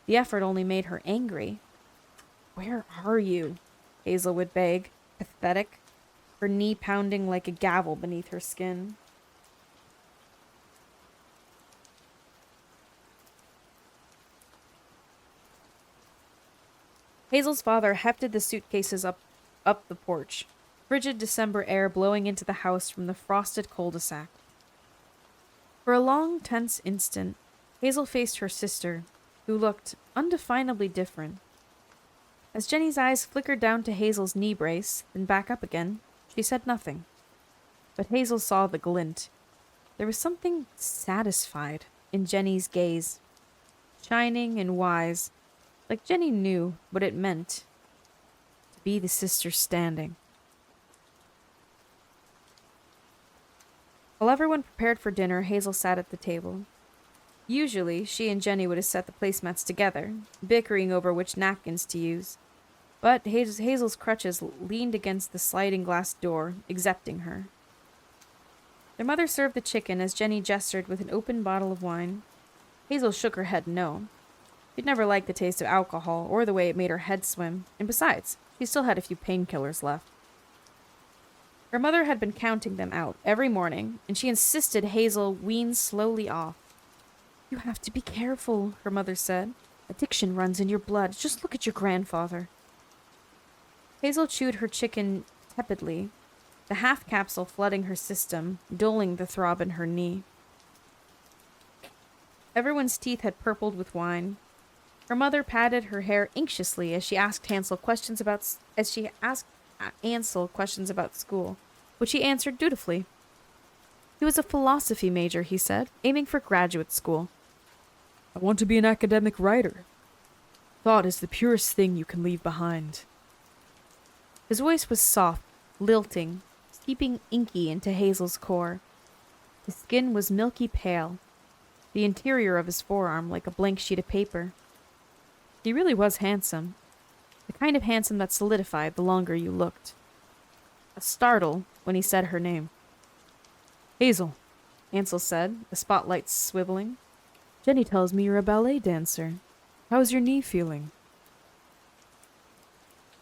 A: The effort only made her angry. "Where are you?" Hazel would beg, pathetic, her knee pounding like a gavel beneath her skin. Hazel's father hefted the suitcases up the porch, frigid December air blowing into the house from the frosted cul-de-sac. For a long, tense instant, Hazel faced her sister, who looked undefinably different. As Jenny's eyes flickered down to Hazel's knee brace, then back up again, she said nothing. But Hazel saw the glint. There was something satisfied in Jenny's gaze, shining and wise, like Jenny knew what it meant to be the sister standing. While everyone prepared for dinner, Hazel sat at the table. Usually, she and Jenny would have set the placemats together, bickering over which napkins to use. But Hazel's crutches leaned against the sliding glass door, accepting her. Their mother served the chicken as Jenny gestured with an open bottle of wine. Hazel shook her head no. She'd never liked the taste of alcohol or the way it made her head swim, and besides, she still had a few painkillers left. Her mother had been counting them out every morning, and she insisted Hazel wean slowly off. "You have to be careful," her mother said. "Addiction runs in your blood. Just look at your grandfather." Hazel chewed her chicken tepidly, the half capsule flooding her system, dulling the throb in her knee. Everyone's teeth had purpled with wine. Her mother patted her hair anxiously as she asked Ansel questions about school, which he answered dutifully. He was a philosophy major, he said, aiming for graduate school. "I want to be an academic writer. Thought is the purest thing you can leave behind." His voice was soft, lilting, seeping inky into Hazel's core. His skin was milky pale, the interior of his forearm like a blank sheet of paper. He really was handsome, the kind of handsome that solidified the longer you looked. A startle when he said her name. "Hazel," Ansel said, the spotlight swiveling. "Jenny tells me you're a ballet dancer. How's your knee feeling?"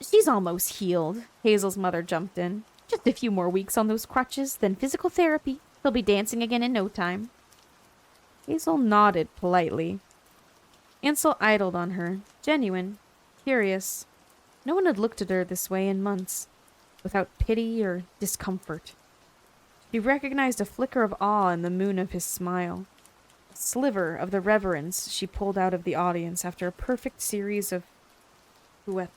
A: "She's almost healed," Hazel's mother jumped in. "Just a few more weeks on those crutches, then physical therapy. She'll be dancing again in no time." Hazel nodded politely. Ansel idled on her, genuine, curious. No one had looked at her this way in months, without pity or discomfort. She recognized a flicker of awe in the moon of his smile, a sliver of the reverence she pulled out of the audience after a perfect series of duets.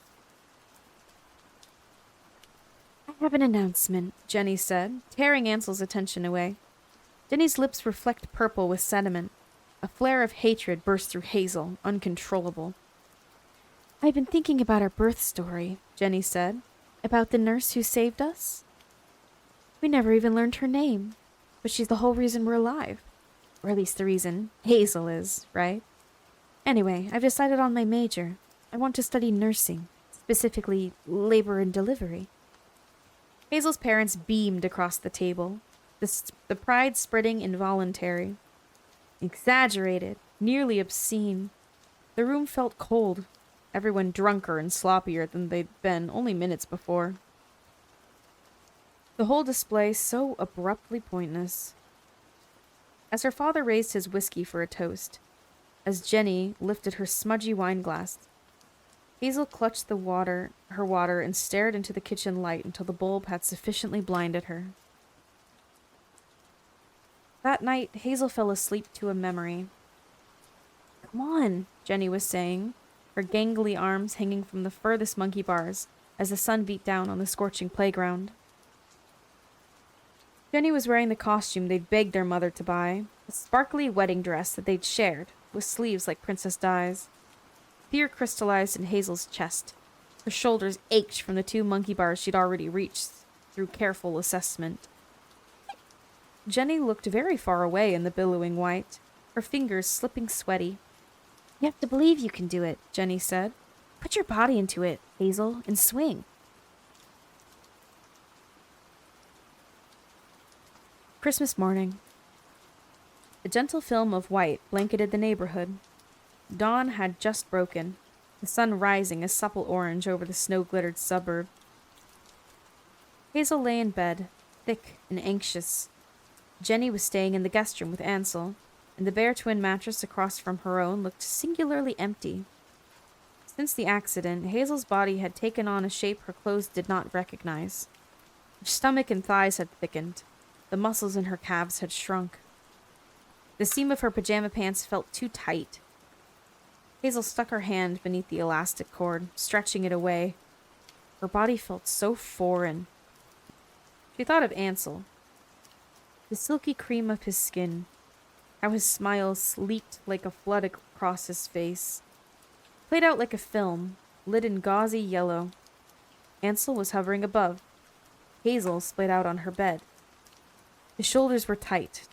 A: "I have an announcement," Jenny said, tearing Ansel's attention away. Jenny's lips were flecked purple with sentiment. A flare of hatred burst through Hazel, uncontrollable. "I've been thinking about our birth story," Jenny said. "About the nurse who saved us. We never even learned her name, But she's the whole reason we're alive. Or at least the reason Hazel is, right? Anyway, I've decided on my major. I want to study nursing, specifically labor and delivery. Hazel's parents beamed across the table, the pride spreading involuntary. Exaggerated, nearly obscene. The room felt cold, everyone drunker and sloppier than they'd been only minutes before. The whole display so abruptly pointless. As her father raised his whiskey for a toast, as Jenny lifted her smudgy wine glass, Hazel clutched her water, and stared into the kitchen light until the bulb had sufficiently blinded her. That night, Hazel fell asleep to a memory. Come on, Jenny was saying, her gangly arms hanging from the furthest monkey bars as the sun beat down on the scorching playground. Jenny was wearing the costume they'd begged their mother to buy, a sparkly wedding dress that they'd shared, with sleeves like Princess Di's. Fear crystallized in Hazel's chest. Her shoulders ached from the 2 monkey bars she'd already reached through careful assessment. Jenny looked very far away in the billowing white, her fingers slipping sweaty. You have to believe you can do it, Jenny said. Put your body into it, Hazel, and swing. Christmas morning. A gentle film of white blanketed the neighborhood. Dawn had just broken, the sun rising a supple orange over the snow-glittered suburb. Hazel lay in bed, thick and anxious. Jenny was staying in the guest room with Ansel, and the bare twin mattress across from her own looked singularly empty. Since the accident, Hazel's body had taken on a shape her clothes did not recognize. Her stomach and thighs had thickened. The muscles in her calves had shrunk. The seam of her pajama pants felt too tight. Hazel stuck her hand beneath the elastic cord, stretching it away. Her body felt so foreign. She thought of Ansel. The silky cream of his skin, how his smile leaked like a flood across his face. Played out like a film, lit in gauzy yellow. Ansel was hovering above. Hazel splayed out on her bed. His shoulders were tight,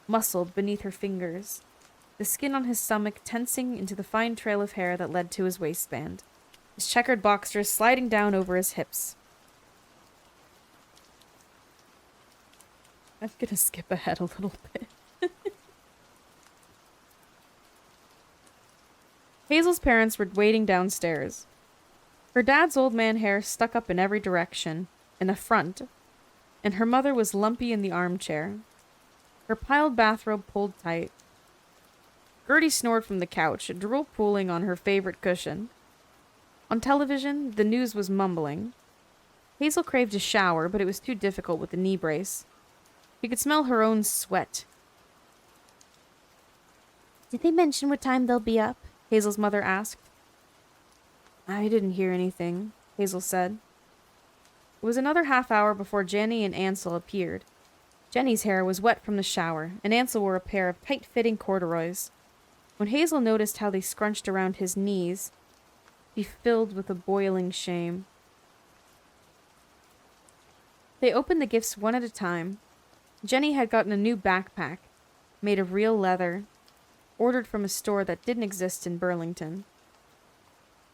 A: muscled beneath her fingers, the skin on his stomach tensing into the fine trail of hair that led to his waistband, his checkered boxers sliding down over his hips. I'm gonna skip ahead a little bit. Hazel's parents were waiting downstairs. Her dad's old man hair stuck up in every direction, in the front, and her mother was lumpy in the armchair, her piled bathrobe pulled tight. Gertie snored from the couch, drool pooling on her favorite cushion. On television, the news was mumbling. Hazel craved a shower, but it was too difficult with the knee brace. She could smell her own sweat.
B: Did they mention what time they'll be up?
A: Hazel's mother asked. I didn't hear anything, Hazel said. It was another half hour before Jenny and Ansel appeared. Jenny's hair was wet from the shower, and Ansel wore a pair of tight-fitting corduroys. When Hazel noticed how they scrunched around his knees, she filled with a boiling shame. They opened the gifts one at a time. Jenny had gotten a new backpack, made of real leather, ordered from a store that didn't exist in Burlington.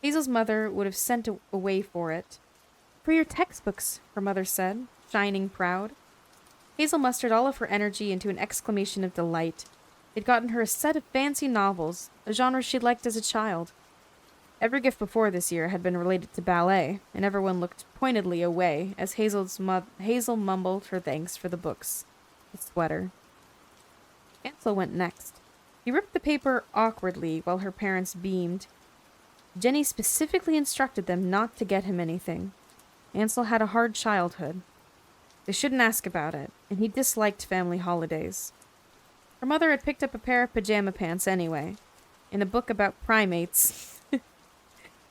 A: Hazel's mother would have sent away for it. For your textbooks, her mother said, shining proud. Hazel mustered all of her energy into an exclamation of delight. They'd gotten her a set of fancy novels, a genre she'd liked as a child. Every gift before this year had been related to ballet, and everyone looked pointedly away as Hazel mumbled her thanks for the books. The sweater. Ansel went next. He ripped the paper awkwardly while her parents beamed. Jenny specifically instructed them not to get him anything. Ansel had a hard childhood. They shouldn't ask about it, and he disliked family holidays. Her mother had picked up a pair of pajama pants anyway, in a book about primates.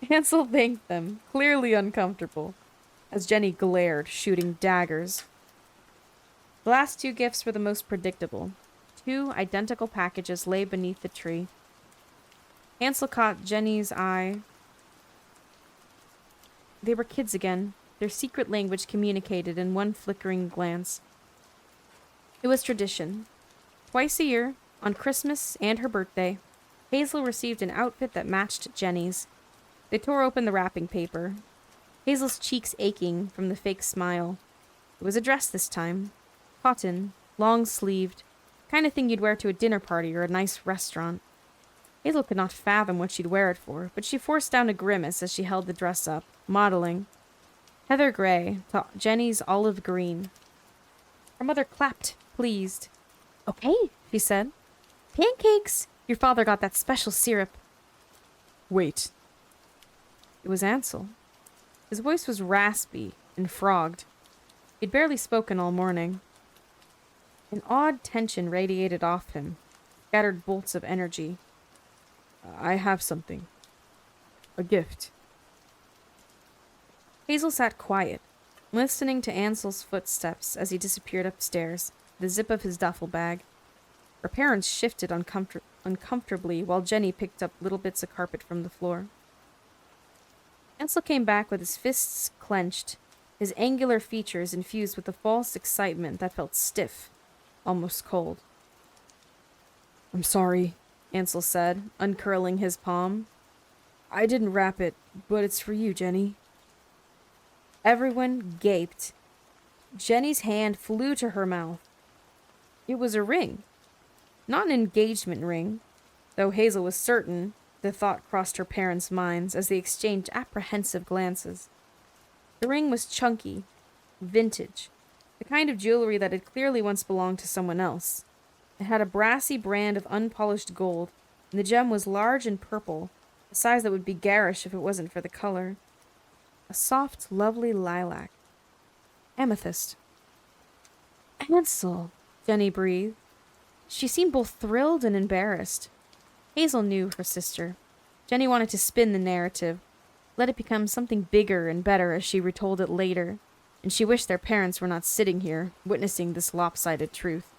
A: Ansel thanked them, clearly uncomfortable, as Jenny glared, shooting daggers. The last 2 gifts were the most predictable. 2 identical packages lay beneath the tree. Ansel caught Jenny's eye. They were kids again, their secret language communicated in one flickering glance. It was tradition. Twice a year, on Christmas and her birthday, Hazel received an outfit that matched Jenny's. They tore open the wrapping paper, Hazel's cheeks aching from the fake smile. It was a dress this time. Cotton, long-sleeved, kind of thing you'd wear to a dinner party or a nice restaurant. Hazel could not fathom what she'd wear it for, but she forced down a grimace as she held the dress up, modeling. Heather gray to Jenny's olive green. Her mother clapped, pleased. "Okay," she said. "Pancakes! Your father got that special syrup."
C: Wait.
A: It was Ansel. His voice was raspy and frogged. He'd barely spoken all morning. An odd tension radiated off him, scattered bolts of energy.
C: I have something. A gift.
A: Hazel sat quiet, listening to Ansel's footsteps as he disappeared upstairs, the zip of his duffel bag. Her parents shifted uncomfortably while Jenny picked up little bits of carpet from the floor. Ansel came back with his fists clenched, his angular features infused with a false excitement that felt stiff, almost cold.
C: "I'm sorry,"
A: Ansel said, uncurling his palm.
C: "I didn't wrap it, but it's for you, Jenny."
A: Everyone gaped. Jenny's hand flew to her mouth. It was a ring. Not an engagement ring, though Hazel was certain the thought crossed her parents' minds as they exchanged apprehensive glances. The ring was chunky, vintage, the kind of jewelry that had clearly once belonged to someone else. It had a brassy brand of unpolished gold, and the gem was large and purple, a size that would be garish if it wasn't for the color. A soft, lovely lilac. Amethyst. "Ansel," Jenny breathed. She seemed both thrilled and embarrassed. Hazel knew her sister. Jenny wanted to spin the narrative, let it become something bigger and better as she retold it later, and she wished their parents were not sitting here, witnessing this lopsided truth.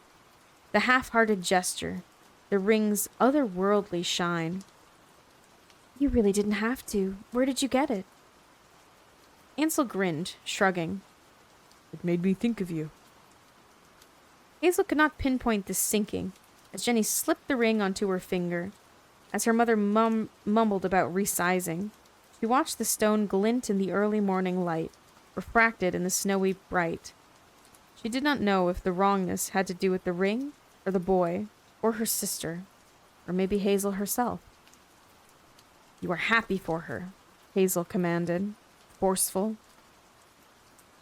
A: The half-hearted gesture, the ring's otherworldly shine. "You really didn't have to. Where did you get it?" Ansel grinned, shrugging.
C: "It made me think of you."
A: Hazel could not pinpoint this sinking, as Jenny slipped the ring onto her finger. As her mother mumbled about resizing, she watched the stone glint in the early morning light, refracted in the snowy bright. She did not know if the wrongness had to do with the ring, or the boy, or her sister, or maybe Hazel herself. "You are happy for her," Hazel commanded, forceful.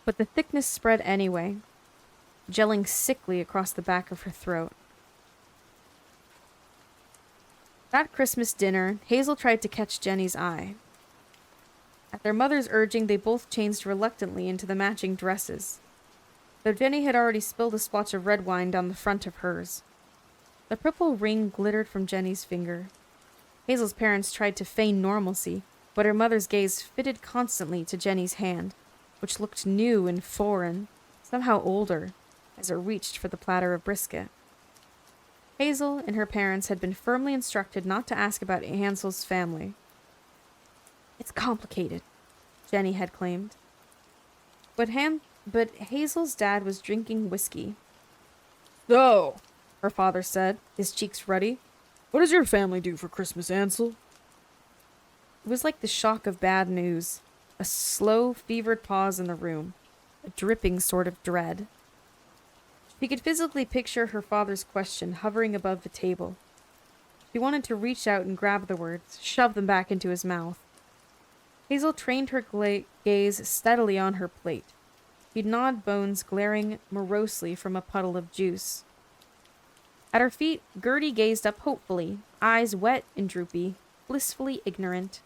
A: But the thickness spread anyway, gelling sickly across the back of her throat. That Christmas dinner, Hazel tried to catch Jenny's eye. At their mother's urging, they both changed reluctantly into the matching dresses, though Jenny had already spilled a splotch of red wine down the front of hers. The purple ring glittered from Jenny's finger. Hazel's parents tried to feign normalcy, but her mother's gaze fitted constantly to Jenny's hand, which looked new and foreign, somehow older, as it reached for the platter of brisket. Hazel and her parents had been firmly instructed not to ask about Ansel's family. "It's complicated," Jenny had claimed. But Hazel's dad was drinking whiskey.
C: "So,"
A: Her father said, his cheeks ruddy.
C: "what does your family do for Christmas, Ansel?"
A: It was like the shock of bad news, a slow, fevered pause in the room, a dripping sort of dread. She could physically picture her father's question hovering above the table. She wanted to reach out and grab the words, shove them back into his mouth. Hazel trained her gaze steadily on her plate, her gnawed bones glaring morosely from a puddle of juice. At her feet, Gertie gazed up hopefully, eyes wet and droopy, blissfully ignorant.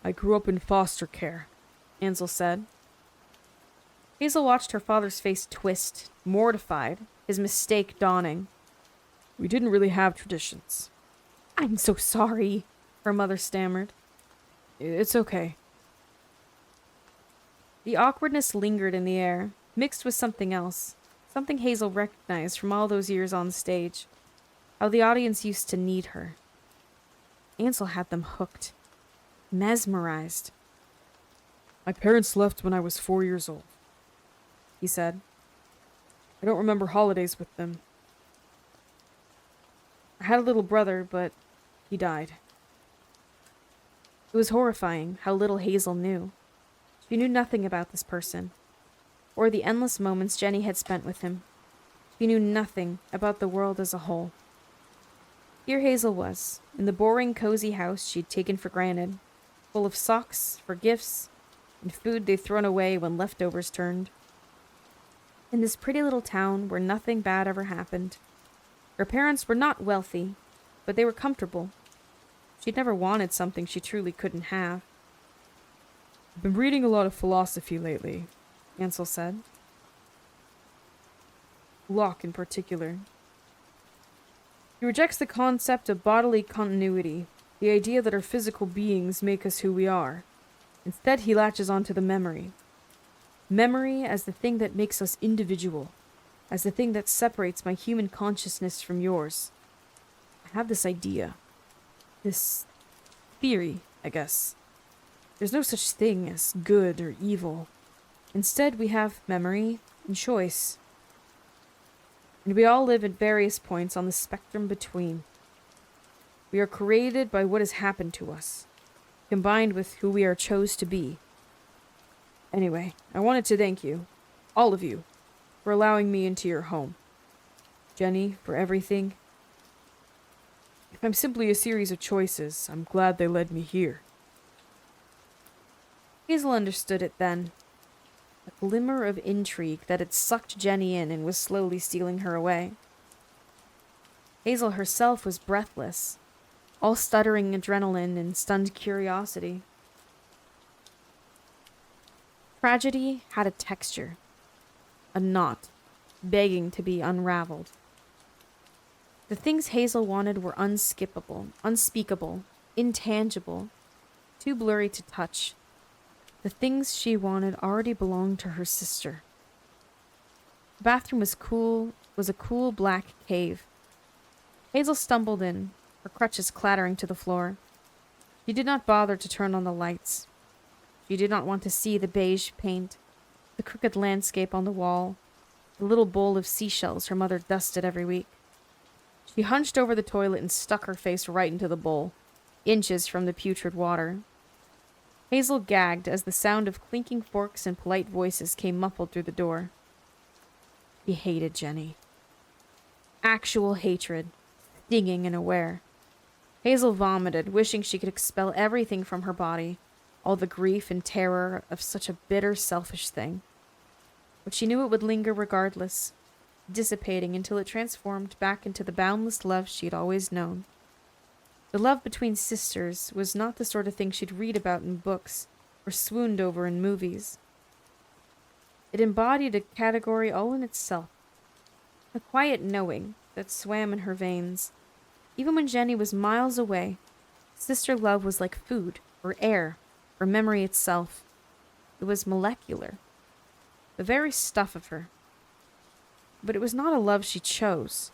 C: "I grew up in foster care,"
A: Ansel said. Hazel watched her father's face twist, mortified, his mistake dawning.
C: "We didn't really have traditions."
A: "I'm so sorry," her mother stammered.
C: "It's okay."
A: The awkwardness lingered in the air, mixed with something else, something Hazel recognized from all those years on stage. How the audience used to need her. Ansel had them hooked, mesmerized.
C: "My parents left when I was 4 years old,"
A: He said.
C: I don't remember holidays with them. I had a little brother, but he died.
A: It was horrifying how little Hazel knew. She knew nothing about this person, or the endless moments Jenny had spent with him. She knew nothing about the world as a whole. Here Hazel was, in the boring, cozy house she'd taken for granted, full of socks for gifts and food they'd thrown away when leftovers turned. In this pretty little town where nothing bad ever happened. Her parents were not wealthy, but they were comfortable. She'd never wanted something she truly couldn't have.
C: I've been reading a lot of philosophy lately,
A: Ansel said.
C: Locke in particular. He rejects the concept of bodily continuity, the idea that our physical beings make us who we are. Instead, he latches onto the memory. Memory as the thing that makes us individual, as the thing that separates my human consciousness from yours. I have this idea, this theory, I guess. There's no such thing as good or evil. Instead, we have memory and choice. And we all live at various points on the spectrum between. We are created by what has happened to us, combined with who we are chose to be. Anyway, I wanted to thank you, all of you, for allowing me into your home. Jenny, for everything. If I'm simply a series of choices, I'm glad they led me here.
A: Hazel understood it then. A glimmer of intrigue that had sucked Jenny in and was slowly stealing her away. Hazel herself was breathless, all stuttering adrenaline and stunned curiosity. Tragedy had a texture, a knot, begging to be unraveled. The things Hazel wanted were unskippable, unspeakable, intangible, too blurry to touch. The things she wanted already belonged to her sister. The bathroom was a cool black cave. Hazel stumbled in, her crutches clattering to the floor. She did not bother to turn on the lights. She did not want to see the beige paint, the crooked landscape on the wall, the little bowl of seashells her mother dusted every week. She hunched over the toilet and stuck her face right into the bowl, inches from the putrid water. Hazel gagged as the sound of clinking forks and polite voices came muffled through the door. She hated Jenny. Actual hatred, stinging and aware. Hazel vomited, wishing she could expel everything from her body, all the grief and terror of such a bitter, selfish thing. But she knew it would linger regardless, dissipating until it transformed back into the boundless love she'd always known. The love between sisters was not the sort of thing she'd read about in books or swooned over in movies. It embodied a category all in itself, a quiet knowing that swam in her veins. Even when Jenny was miles away, sister love was like food or air or memory itself. It was molecular, the very stuff of her. But it was not a love she chose,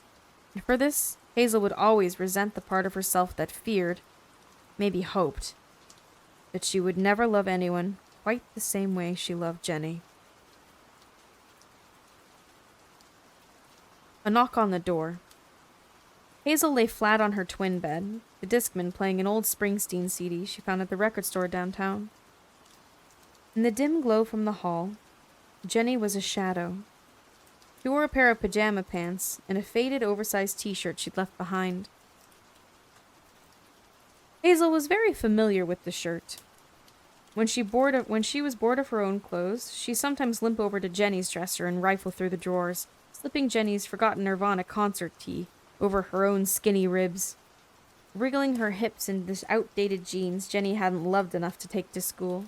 A: and for this, Hazel would always resent the part of herself that feared, maybe hoped, that she would never love anyone quite the same way she loved Jenny. A knock on the door. Hazel lay flat on her twin bed, the Discman playing an old Springsteen CD she found at the record store downtown. In the dim glow from the hall, Jenny was a shadow. She wore a pair of pajama pants and a faded oversized t-shirt she'd left behind. Hazel was very familiar with the shirt. When she was bored of her own clothes, she'd sometimes limp over to Jenny's dresser and rifle through the drawers, slipping Jenny's forgotten Nirvana concert tee over her own skinny ribs. Wriggling her hips in this outdated jeans Jenny hadn't loved enough to take to school.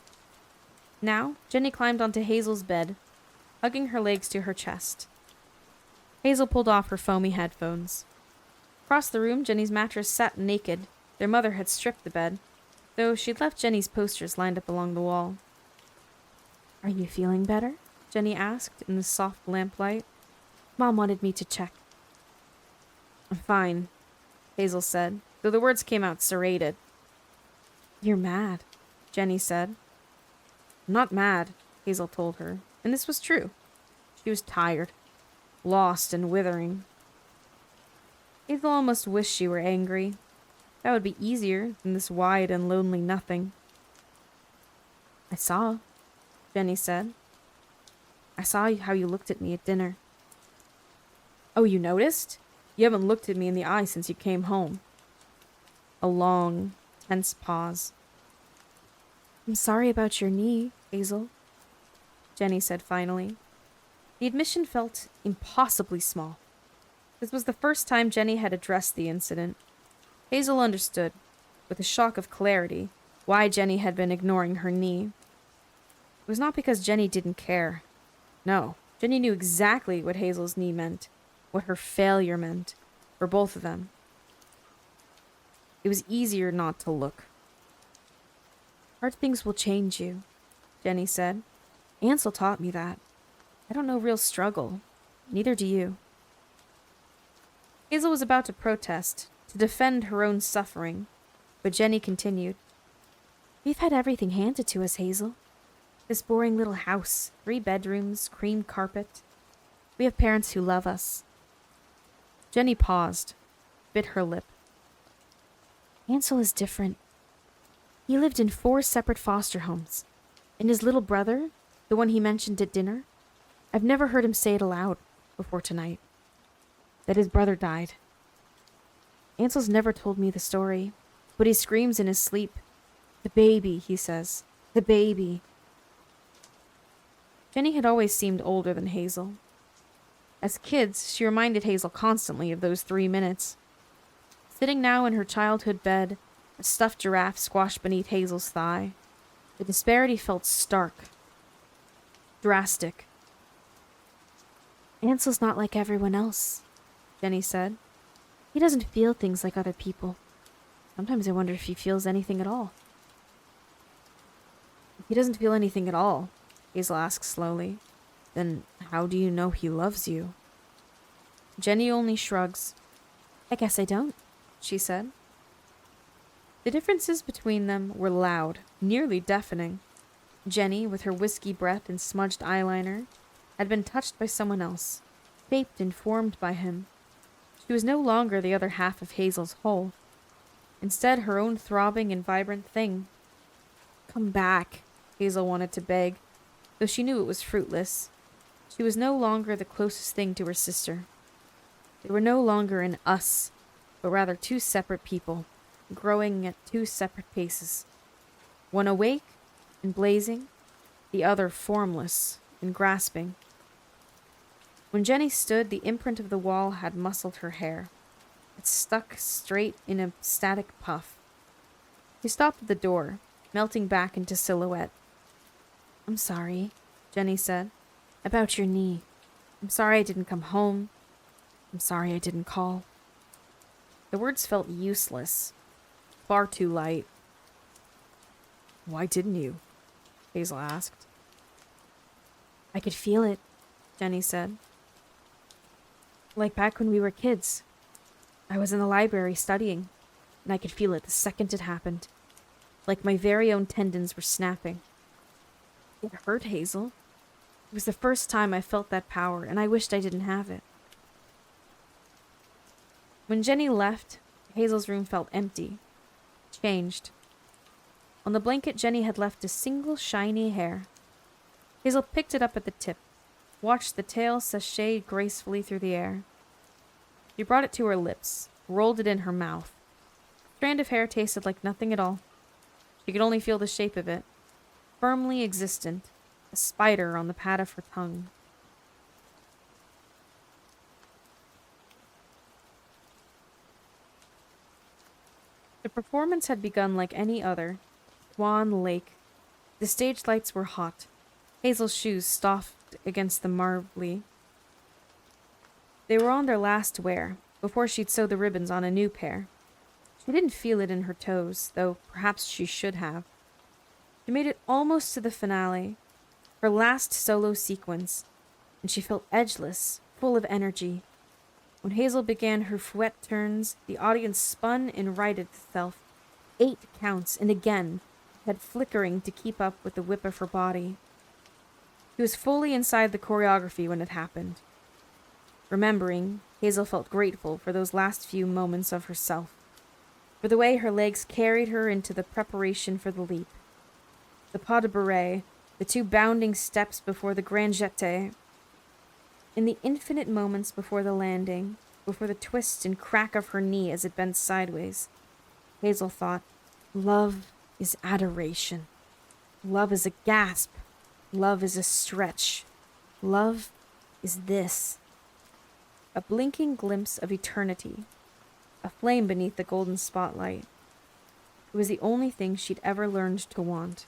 A: Now, Jenny climbed onto Hazel's bed, hugging her legs to her chest. Hazel pulled off her foamy headphones. Across the room, Jenny's mattress sat naked. Their mother had stripped the bed, though she'd left Jenny's posters lined up along the wall. "Are you feeling better?" Jenny asked in the soft lamplight. "Mom wanted me to check." "I'm fine," Hazel said, though the words came out serrated. "You're mad," Jenny said. "I'm not mad," Hazel told her, and this was true. She was tired. lost and withering. Hazel almost wished she were angry. That would be easier than this wide and lonely nothing. I saw, Jenny said. I saw how you looked at me at dinner. Oh, you noticed? You haven't looked at me in the eye since you came home. A long, tense pause.
B: I'm sorry about your knee, Hazel.
A: Jenny said finally. The admission felt impossibly small. This was the first time Jenny had addressed the incident. Hazel understood, with a shock of clarity, why Jenny had been ignoring her knee. It was not because Jenny didn't care. No, Jenny knew exactly what Hazel's knee meant, what her failure meant, for both of them. It was easier not to look. Hard things will change you, Jenny said. Ansel taught me that. I don't know real struggle. Neither do you. Hazel was about to protest, to defend her own suffering, but Jenny continued.
B: We've had everything handed to us, Hazel. This boring little house, 3 bedrooms, cream carpet. We have parents who love us.
A: Jenny paused, bit her lip.
B: Ansel is different. He lived in 4 separate foster homes. And his little brother, the one he mentioned at dinner, I've never heard him say it aloud before tonight. That his brother died. Ansel's never told me the story, but he screams in his sleep. The baby, he says. The baby.
A: Jenny had always seemed older than Hazel. As kids, she reminded Hazel constantly of those 3 minutes. Sitting now in her childhood bed, a stuffed giraffe squashed beneath Hazel's thigh, the disparity felt stark, drastic.
B: Ansel's not like everyone else, Jenny said. He doesn't feel things like other people. Sometimes I wonder if he feels anything at all.
A: If he doesn't feel anything at all, Hazel asked slowly, then how do you know he loves you? Jenny only shrugs.
B: I guess I don't,
A: she said. The differences between them were loud, nearly deafening. Jenny, with her whiskey breath and smudged eyeliner, had been touched by someone else, shaped and formed by him. She was no longer the other half of Hazel's whole. Instead, her own throbbing and vibrant thing. Come back, Hazel wanted to beg, though she knew it was fruitless. She was no longer the closest thing to her sister. They were no longer an us, but rather 2 separate people, growing at 2 separate paces. One awake and blazing, the other formless and grasping. When Jenny stood, the imprint of the wall had muscled her hair. It stuck straight in a static puff. She stopped at the door, melting back into silhouette.
B: I'm sorry, Jenny said, about your knee.
A: I'm sorry I didn't come home. I'm sorry I didn't call. The words felt useless, far too light. Why didn't you? Hazel asked.
B: I could feel it, Jenny said. Like back when we were kids. I was in the library studying, and I could feel it the second it happened. Like my very own tendons were snapping. It hurt, Hazel. It was the first time I felt that power, and I wished I didn't have it.
A: When Jenny left, Hazel's room felt empty, changed. On the blanket, Jenny had left a single shiny hair. Hazel picked it up at the tip, watched the tail sashay gracefully through the air. She brought it to her lips, rolled it in her mouth. The strand of hair tasted like nothing at all. She could only feel the shape of it, firmly existent, a spider on the pad of her tongue. The performance had begun like any other. Swan Lake. The stage lights were hot. Hazel's shoes stopped against the marbly. They were on their last wear, before she'd sew the ribbons on a new pair. She didn't feel it in her toes, though perhaps she should have. She made it almost to the finale, her last solo sequence, and she felt edgeless, full of energy. When Hazel began her fouette turns, the audience spun and righted itself. 8 counts, and again, head flickering to keep up with the whip of her body. She was fully inside the choreography when it happened. Remembering, Hazel felt grateful for those last few moments of herself, for the way her legs carried her into the preparation for the leap. The pas de bourrée, the 2 bounding steps before the grand jeté, in the infinite moments before the landing, before the twist and crack of her knee as it bent sideways, Hazel thought, love is adoration. Love is a gasp. Love is a stretch. Love is this. A blinking glimpse of eternity. A flame beneath the golden spotlight. It was the only thing she'd ever learned to want.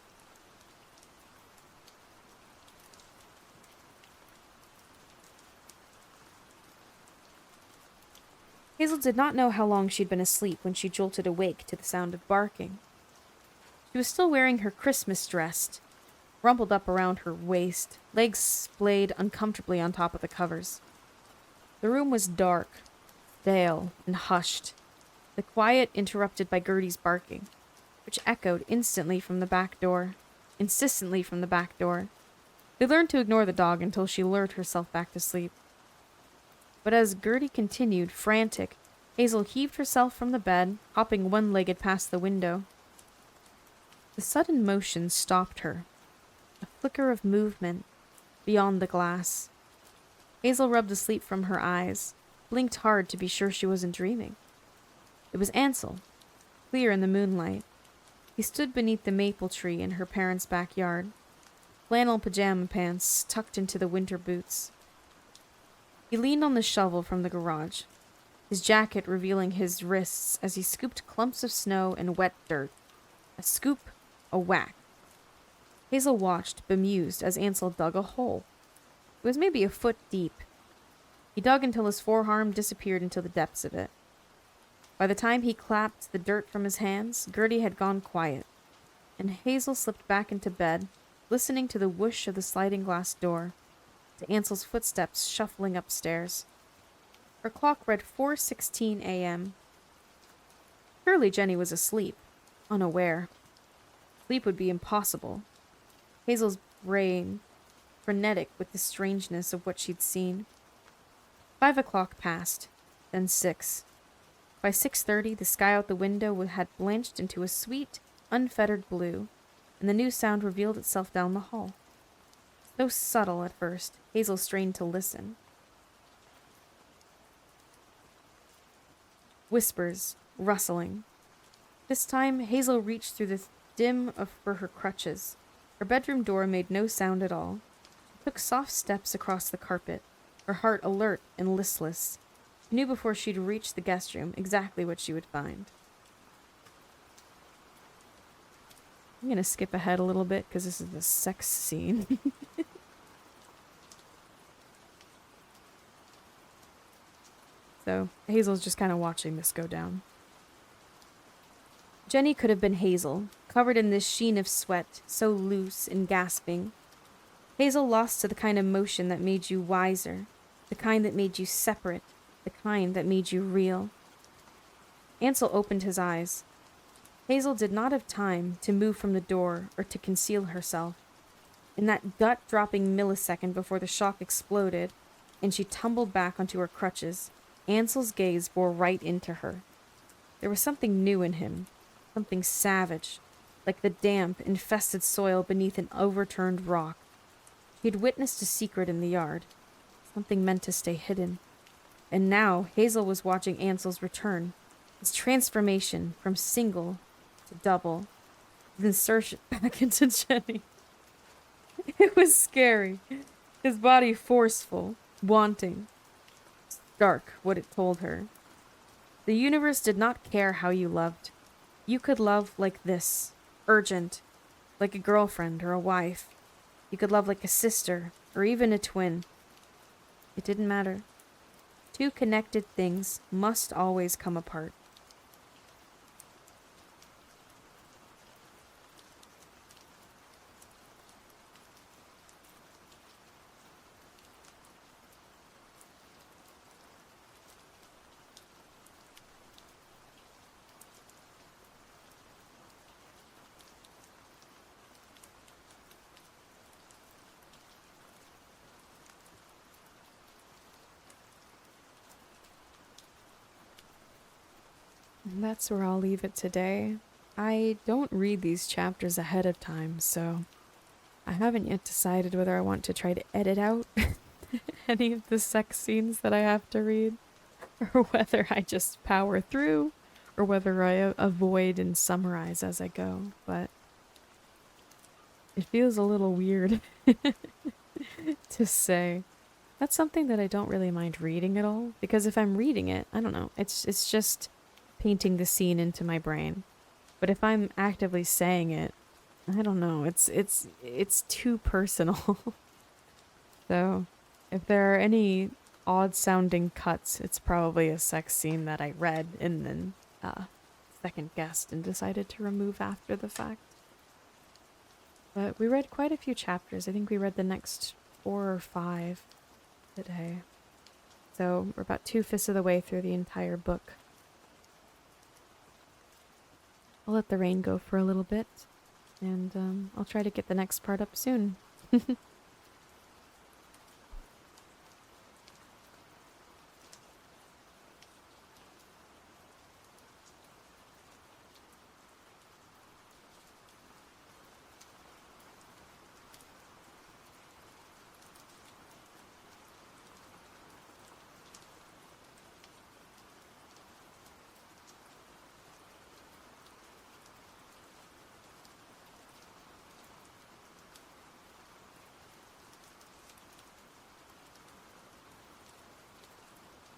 A: Hazel did not know how long she'd been asleep when she jolted awake to the sound of barking. She was still wearing her Christmas dress, rumpled up around her waist, legs splayed uncomfortably on top of the covers. The room was dark, stale, and hushed, the quiet interrupted by Gertie's barking, which echoed insistently from the back door. They learned to ignore the dog until she lured herself back to sleep. But as Gertie continued, frantic, Hazel heaved herself from the bed, hopping one-legged past the window. The sudden motion stopped her. A flicker of movement beyond the glass. Hazel rubbed the sleep from her eyes, blinked hard to be sure she wasn't dreaming. It was Ansel, clear in the moonlight. He stood beneath the maple tree in her parents' backyard, flannel pajama pants tucked into the winter boots. He leaned on the shovel from the garage, his jacket revealing his wrists as he scooped clumps of snow and wet dirt. A scoop, a whack. Hazel watched, bemused, as Ansel dug a hole. It was maybe a foot deep. He dug until his forearm disappeared into the depths of it. By the time he clapped the dirt from his hands, Gertie had gone quiet, and Hazel slipped back into bed, listening to the whoosh of the sliding glass door, to Ansel's footsteps shuffling upstairs. Her clock read 4:16 a.m. Surely Jenny was asleep, unaware. Sleep would be impossible. Hazel's brain frenetic with the strangeness of what she'd seen. 5 o'clock passed, then 6. By 6:30, the sky out the window had blanched into a sweet, unfettered blue, and the new sound revealed itself down the hall. So subtle at first, Hazel strained to listen. Whispers, rustling. This time, Hazel reached through the for her crutches. Her bedroom door made no sound at all. She took soft steps across the carpet, her heart alert and listless. She knew before she'd reached the guest room exactly what she would find. I'm going to skip ahead a little bit because this is the sex scene. So Hazel's just kind of watching this go down. Jenny could have been Hazel, covered in this sheen of sweat, so loose and gasping. Hazel lost to the kind of motion that made you wiser, the kind that made you separate, the kind that made you real. Ansel opened his eyes. Hazel did not have time to move from the door or to conceal herself. In that gut-dropping millisecond before the shock exploded, and she tumbled back onto her crutches, Ansel's gaze bore right into her. There was something new in him, something savage, like the damp, infested soil beneath an overturned rock. He had witnessed a secret in the yard, something meant to stay hidden. And now Hazel was watching Ansel's return, his transformation from single to double, his insertion back into Jenny. It was scary, his body forceful, wanting. Stark, what it told her. The universe did not care how you loved. You could love like this, urgent, like a girlfriend or a wife. You could love like a sister, or even a twin. It didn't matter. Two connected things must always come apart.
C: And that's where I'll leave it today. I don't read these chapters ahead of time, so I haven't yet decided whether I want to try to edit out any of the sex scenes that I have to read, or whether I just power through, or whether I avoid and summarize as I go. But it feels a little weird to say. That's something that I don't really mind reading at all, because if I'm reading it, I don't know, it's just painting the scene into my brain. But if I'm actively saying it, I don't know, it's too personal. So, if there are any odd sounding cuts, it's probably a sex scene that I read and then second guessed and decided to remove after the fact. But we read quite a few chapters. I think we read the next 4 or 5 today. So we're about 2/5 of the way through the entire book. I'll let the rain go for a little bit, and I'll try to get the next part up soon.